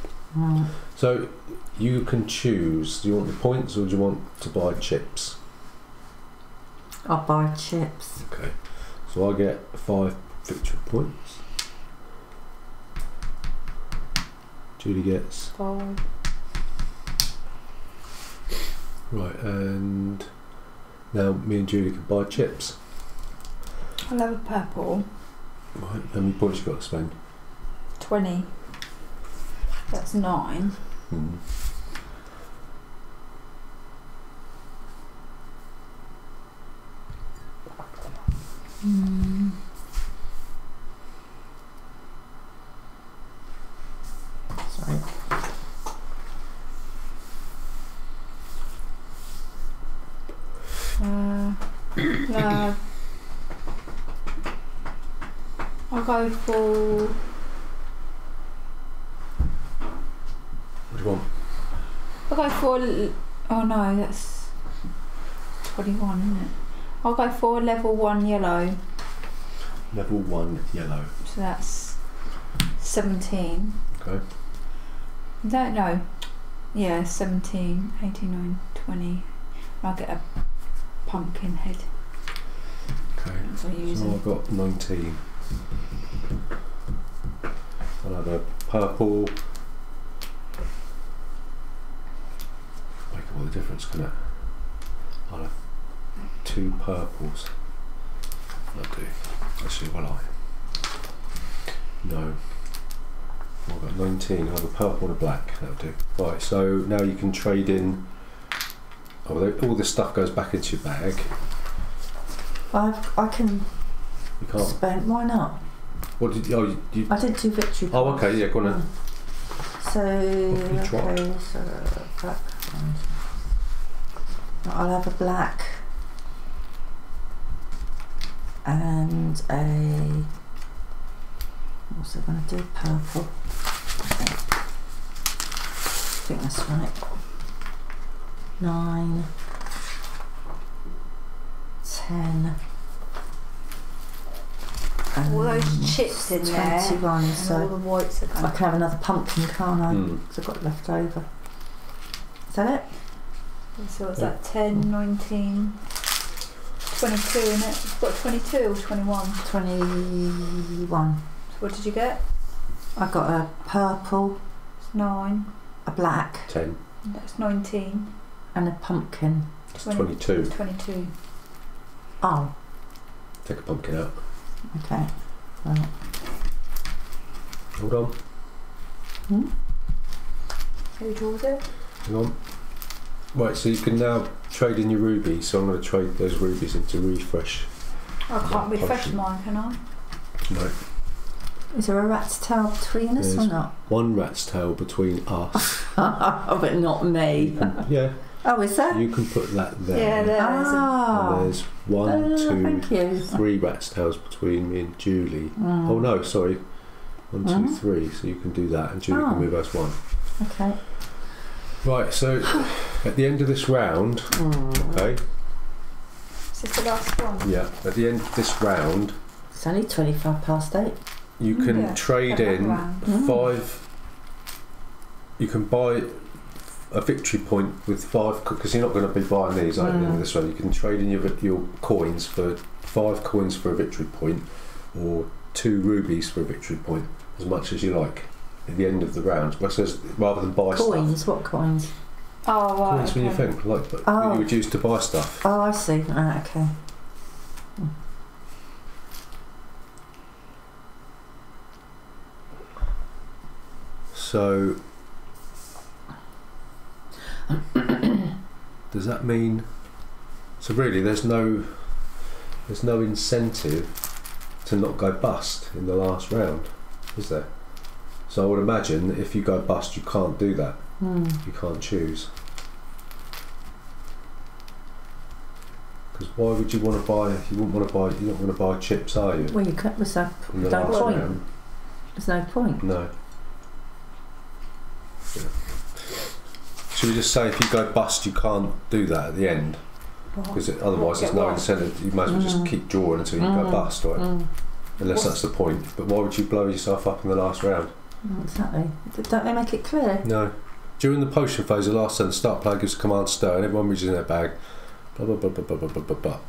So you can choose, do you want the points or do you want to buy chips? I'll buy chips. Okay, so I get 5 victory points. Julie gets 5. Right, and now me and Julie can buy chips. I'll have a purple. Right, how many points you got to spend? 20. That's 9. Sorry. No. I'll go for. What do you want? I'll go for. Oh no, that's 21, isn't it? I'll go for level 1 yellow. Level 1 yellow. So that's 17. Okay. Don't know. Yeah, 17, 18, 19, 20. I'll get a pumpkin head. Okay. That's what I use. So I've got 19. I'll have a purple. Make all the difference, can it? I'll have 2 purples. That'll do. Actually, will I? No. I've got 19. I'll have a purple and a black. That'll do. Right, so now you can trade in. Oh, all this stuff goes back into your bag. I can You can't. spend. Why not? What did you? Oh, you I did 2 victory points. oh, okay. Yeah, go on then. So, you try? okay, so black. I'll have a black and a. What's I going to do? Purple. Okay. I think that's right. 9, 10. All those chips in 21, there. so And all the whites are I going. can have another pumpkin, can't I? Because I've got left over. Is that it? So what's that? 10, 19, 22 in it. It's got 22 or 21. 21. So what did you get? I got a purple, It's 9. a black, 10. That's 19. and a pumpkin. 22. 22. Oh, Take a pumpkin out. okay. Right. Hold on. Who draws it? Hang on. Right, so you can now trade in your rubies. So I'm going to trade those rubies into refresh. I can't refresh potion. mine, can I? No. Is there a rat's tail between us or There's not? one rat's tail between us. But not me. Yeah. Oh, is there? You can put that there. Yeah, there's And there's 1, 2, thank you. 3 rat's tails between me and Julie. Oh no, sorry. 1, 2, 3. So you can do that, and Julie can move us 1. Okay. Right. So at the end of this round, okay. Is this the last one? Yeah. At the end of this round, It's only 25 past 8. you can Yeah, trade another in round. 5. You can buy a victory point with 5 because you're not going to be buying these at the end of this round. You can trade in your coins for 5 coins for a victory point, or 2 rubies for a victory point, as much as you like. At the end of the round, but it says rather than buy Coins? stuff. What coins? Oh, right. Coins when you okay. think like that Oh. you would use to buy stuff. Oh, I see. Right, okay. So does that mean? So really, there's no incentive to not go bust in the last round, is there? So I would imagine that if you go bust, you can't do that. You can't choose. Because why would you want to buy? You wouldn't want to buy. You don't want to buy chips, are you? Well, you can't. There's no point. There's no point. No. Yeah. Should we just say if you go bust, you can't do that at the end? Because otherwise, there's no incentive. You might as well just keep drawing until you go bust, right? Unless that's the point. But why would you blow yourself up in the last round? Exactly. Don't they make it clear? No. During the potion phase, the last turn, the start player gives a command stir, and everyone reaches in their bag. Blah blah blah blah blah blah blah blah.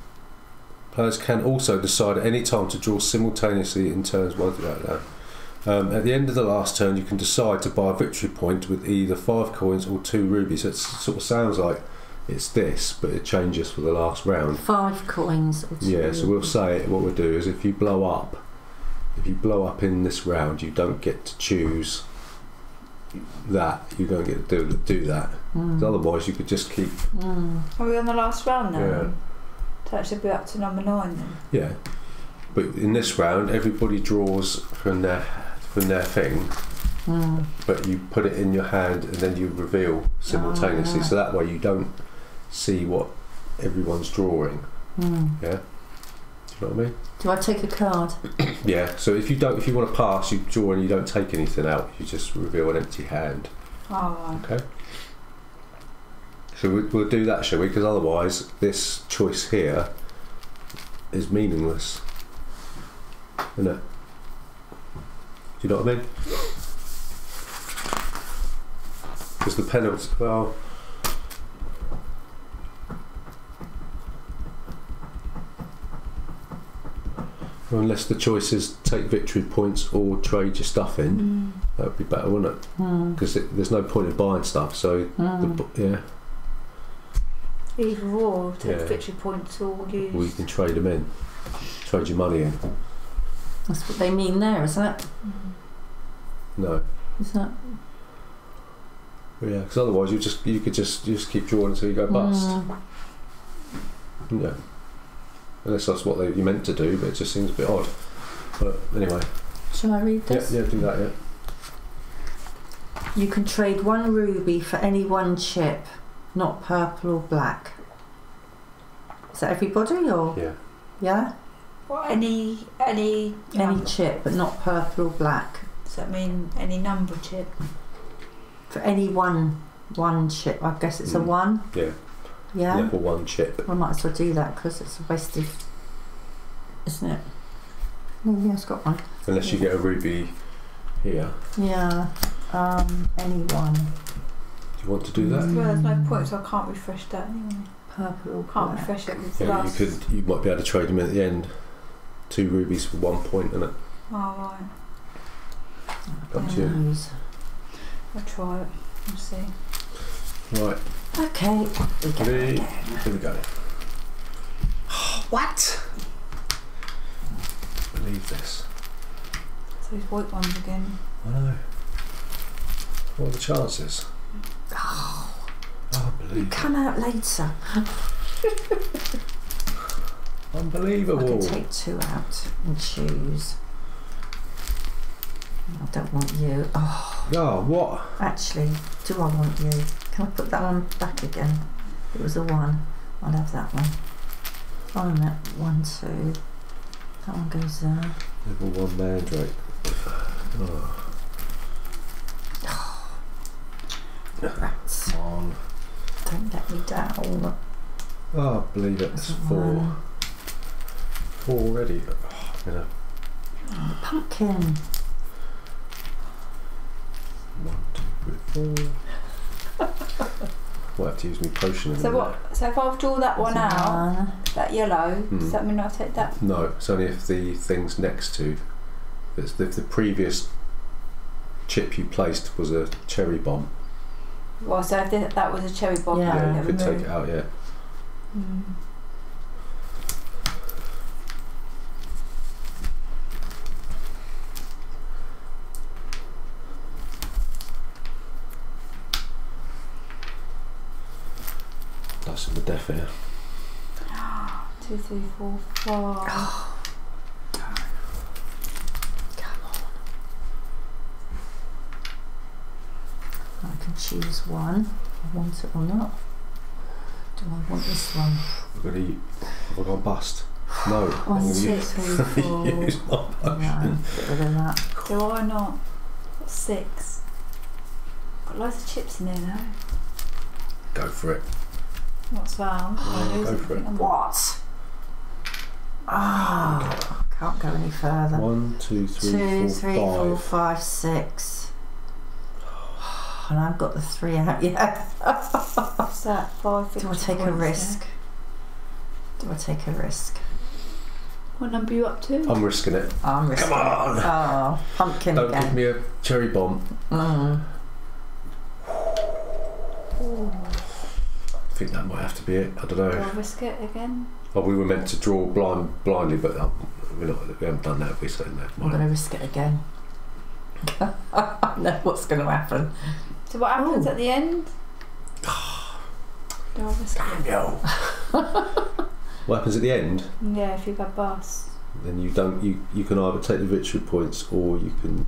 Players can also decide at any time to draw simultaneously in turns one through that. At the end of the last turn, you can decide to buy a victory point with either 5 coins or 2 rubies. It sort of sounds like it's this, but it changes for the last round. 5 coins or 2 Yeah, so we'll say what we'll do is if you blow up in this round, you don't get to choose that. You don't get to do that. Otherwise, you could just keep. Are we on the last round now? Yeah. So that should be up to number 9 then. Yeah, but in this round, everybody draws from their thing, but you put it in your hand and then you reveal simultaneously. So that way you don't see what everyone's drawing. Yeah. Do you know what I mean? Do I take a card? Yeah. So if you want to pass, you draw and you don't take anything out. You just reveal an empty hand. Oh, right. Okay. So we'll do that, shall we? Because otherwise, this choice here is meaningless, isn't it? Do you know what I mean? Because the penalty, well. Unless the choice is take victory points or trade your stuff in, that would be better, wouldn't it? Because there's no point in buying stuff, so yeah. Either or, take victory points or use. Or you can trade them in, trade your money in. That's what they mean there, is that? No. Is that? Yeah, because otherwise you could just keep drawing until you go bust. Yeah. Unless that's what you meant to do, but it just seems a bit odd. But anyway. Shall I read this? Yeah, do that, yeah. You can trade 1 ruby for any 1 chip, not purple or black. Is that everybody or? Yeah. Yeah? Well, any chip, but not purple or black. Does that mean any number chip? For any one chip, I guess it's a 1. Yeah. Yeah. Level 1 chip. I might as well do that because it's a waste of, isn't it? Oh yeah, it's got 1. Unless you get a ruby here. Yeah. Any 1. Do you want to do that? Well, there's no point, so I can't refresh that anyway. Purple or can't black. refresh it with Yeah, you might be able to trade them at the end. 2 rubies for 1 point, innit? Oh, right. Up to you. I'll try it. We'll see. Right. Okay. Here we go. What? Believe this. So these white ones again. I know. What are the chances? Oh, I believe it. come out later. Unbelievable. I can take 2 out and choose. I don't want you. Oh, what? Actually, do I want you? Can I put that one back again? It was a 1. I'll have that one. I'm at 1, 2. That one goes there. Level 1 mandrake. Oh. Rats. On. Don't let me down. Oh, believe it. It's 4. 4 already. Oh, Pumpkin. 1, 2, 3, 4. Might have to use my potion in a minute. So if I draw that one out, that yellow, does that mean I take that? No, it's only if the thing's next to. If the previous chip you placed was a cherry bomb. Well, so if that was a cherry bomb, Yeah. You could take it out, yeah. That's in the death here. 2, 3, 4, 5. Come on. can choose one. I want it or not. Do I want this one? I'm going to eat. Have I gone bust? No. 1, 2, 3, 4. Use my potion. No, get rid of that. Do I not? Got 6. Got loads of chips in there now. Go for it. What's that? Go for it. What? Oh, can't go any further. 1, 2, 3, 2, 4, 3, 5. 4, 5, 6. And I've got the 3 out yet. What's that? 5. Do I take a risk? Do I take a risk? What number are you up to? I'm risking it. I'm risking Come on! it. Oh, pumpkin Don't again. give me a cherry bomb. I think that might have to be it. I don't know. Do I risk it again? Oh, we were meant to draw blindly, but we haven't done that, have we? So no, I'm going to risk it again. I know what's going to happen. So what happens at the end? Do I risk it? No. What happens at the end? Yeah, if you go bust. Then you don't. You can either take the victory points or you can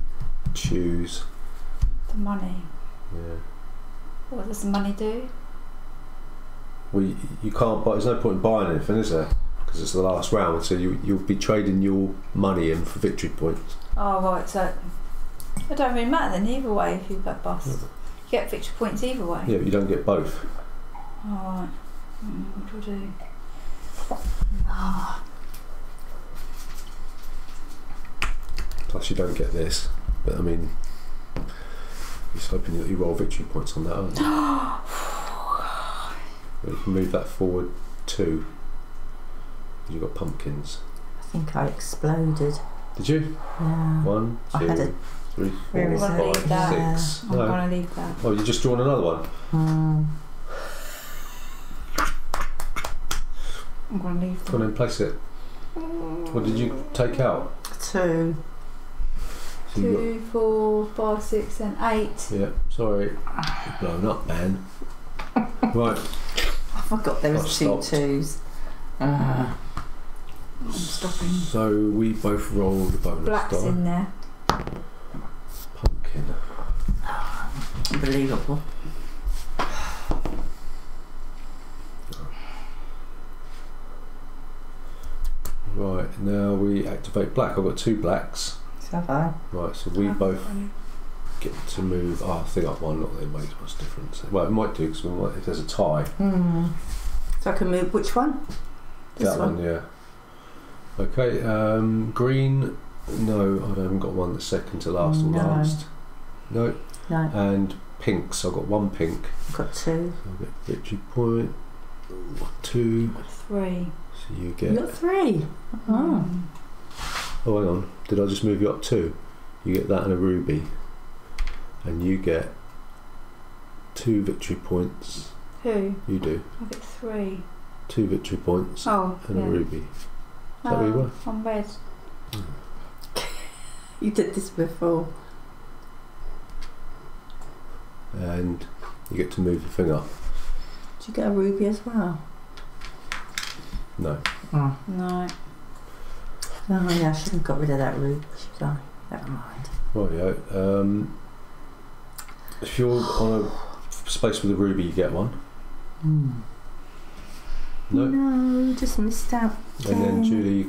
choose The money. Yeah. What does the money do? Well, you can't buy. There's no point in buying anything, is there? Because it's the last round, so you'll be trading your money in for victory points. Oh right, so it don't really matter then either way if you go bust. You get victory points either way. Yeah, but you don't get both. Alright. What do I do? Plus, you don't get this. But I mean, you're just hoping that you roll victory points on that, aren't you? But you can move that forward 2. You've got pumpkins. I think I exploded. Did you? Yeah. 1, I had 2, it. 3, Where 4, is it? 5, Yeah. 6. I'm No. gonna leave that. Oh, you just drawn another one. I'm gonna leave Go on that. and place it. What did you take out? 2. So you 2, 4, 5, 6 and 8. got, yeah, sorry. You're blown up, man. Right. I forgot there was I've 2 stopped. 2s. I'm stopping. So we both roll the bonus Black's die. in there. Pumpkin. Unbelievable. Right, now we activate black. I've got 2 blacks. So have I. Right, so we both get to move. Oh, I think I've one, not that it makes much difference. Well, it might do, because if there's a tie. So I can move which one? This That one, yeah. Okay, green. No, I haven't got one that's second to last or No. last. No. No, And pinks. I've got 1 pink. I've got 2. So I'll get victory point. 2. 3. So you You get. got 3. Oh. Oh, hang on. Did I just move you up 2? You get that and a ruby. And you get 2 victory points. Who? You do. I get 3. 2 victory points Oh, and yeah. a ruby. Is that where you were? I'm red. You did this before. And you get to move your thing up. Did you get a ruby as well? No. Oh. No. Oh yeah, I shouldn't have got rid of that ruby, should I? Never mind. Rightio. If you're on a space with a ruby, you get 1. No. No, just missed out. And then Julie,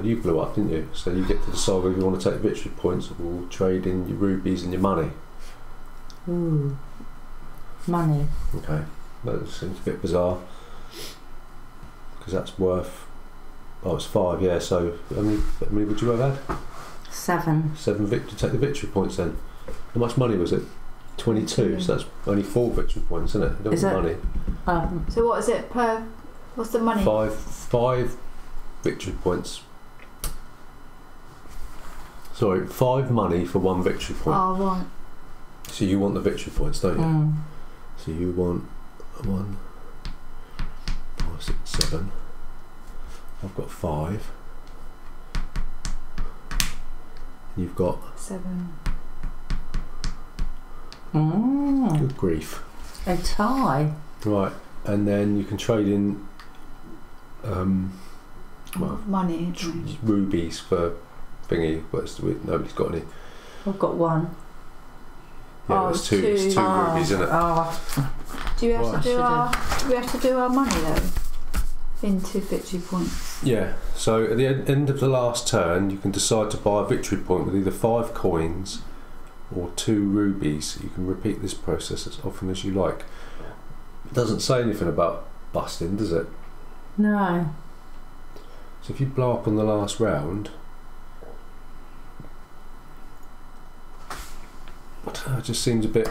you blew up, didn't you? So you get to decide whether you want to take victory points or trade in your rubies and your money. Ooh. Money. Okay. That seems a bit bizarre. Because that's worth. Oh, it's 5, yeah. So how many would you have had? 7. 7 take the victory points then. How much money was it? 22. So that's only 4 victory points, isn't it? You don't Is want it? money. So what is it per? What's the money? 5 victory points. Sorry, 5 money for 1 victory point. Oh right. So you want the victory points, don't you? So you want 1, 5, 6, 7. I've got 5. You've got 7. good grief. A tie. Right, and then you can trade in Money. Isn't it? rubies for thingy, but nobody's got any. I've got 1. Yeah, it's two rubies, isn't it? Do we have to do our money though? Into victory points. Yeah. So at the end of the last turn, you can decide to buy a victory point with either 5 coins or 2 rubies. You can repeat this process as often as you like. It doesn't say anything about busting, does it? No. So if you blow up on the last round, it just seems a bit.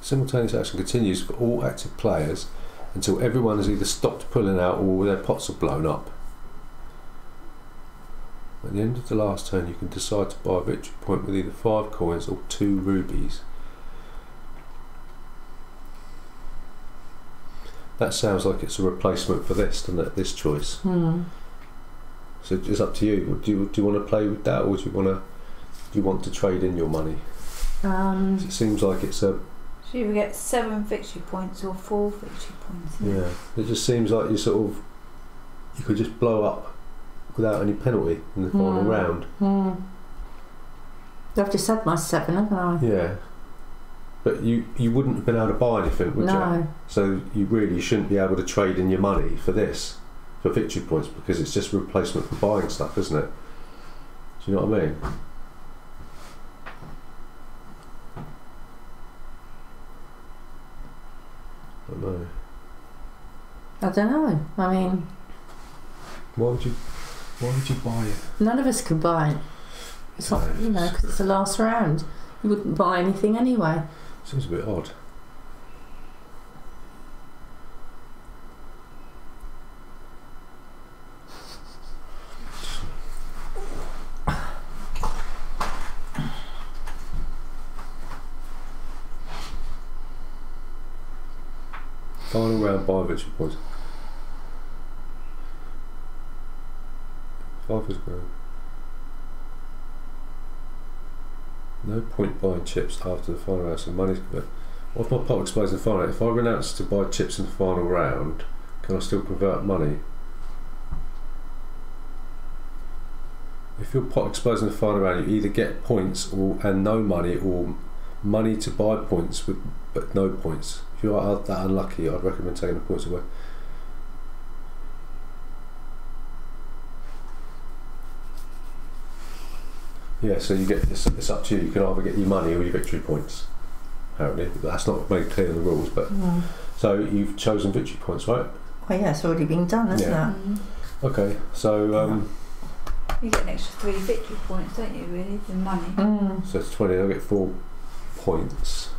Simultaneous action continues for all active players until everyone has either stopped pulling out or their pots are blown up. At the end of the last turn, you can decide to buy a victory point with either 5 coins or 2 rubies. That sounds like it's a replacement for this, doesn't it? This choice. So it's up to you. Do you want to play with that, or do you want to trade in your money? It seems like it's a. So you get 7 victory points or 4 victory points. Yeah, it just seems like you could just blow up without any penalty in the final round. I've just had my 7, haven't I? Yeah, but you wouldn't have been able to buy anything, would you? So you really shouldn't be able to trade in your money for this, for victory points, because it's just a replacement for buying stuff, isn't it? Do you know what I mean? I don't know. I mean, why would you buy it? None of us could buy it. It's not, because it's the last round. You wouldn't buy anything anyway. Seems a bit odd. Final round buy victory points. 5 is going. No point buying chips after the final round, so money's converted. What if my pot explodes in the final round? If I renounce to buy chips in the final round, can I still convert money? If your pot explodes in the final round, you either get points and no money, or money to buy points but no points. If you are that unlucky, I'd recommend taking the points away. Yeah, so you get it's up to you. You can either get your money or your victory points. Apparently, that's not made clear in the rules. But so you've chosen victory points, right? Well, yeah, it's already been done, hasn't it? Okay, so you get an extra 3 victory points, don't you? Really, for money. So it's 20. I'll get 4 points.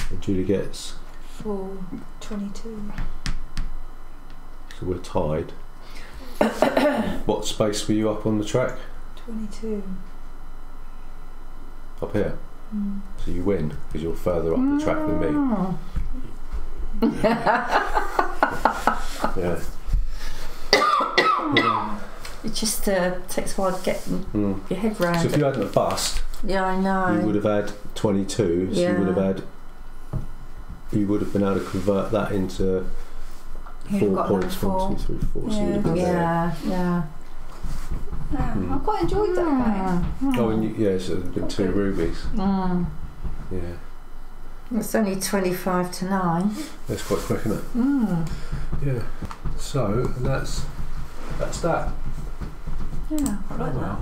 And Julie gets 4, 22. So we're tied. What space were you up on the track? 22. Up here. So you win because you're further up the track than me. Yeah. It just takes a while to get your head round. So if you hadn't have bust, I know, you would have had 22. So you would have been able to convert that into 4 points. 1, 2, 3, 4. So you would have been there. I quite enjoyed that game. Oh, and so there's been 2 rubies. Yeah. It's only 25 to 9. That's quite quick, isn't it? Yeah. So that's that. Yeah, I like that.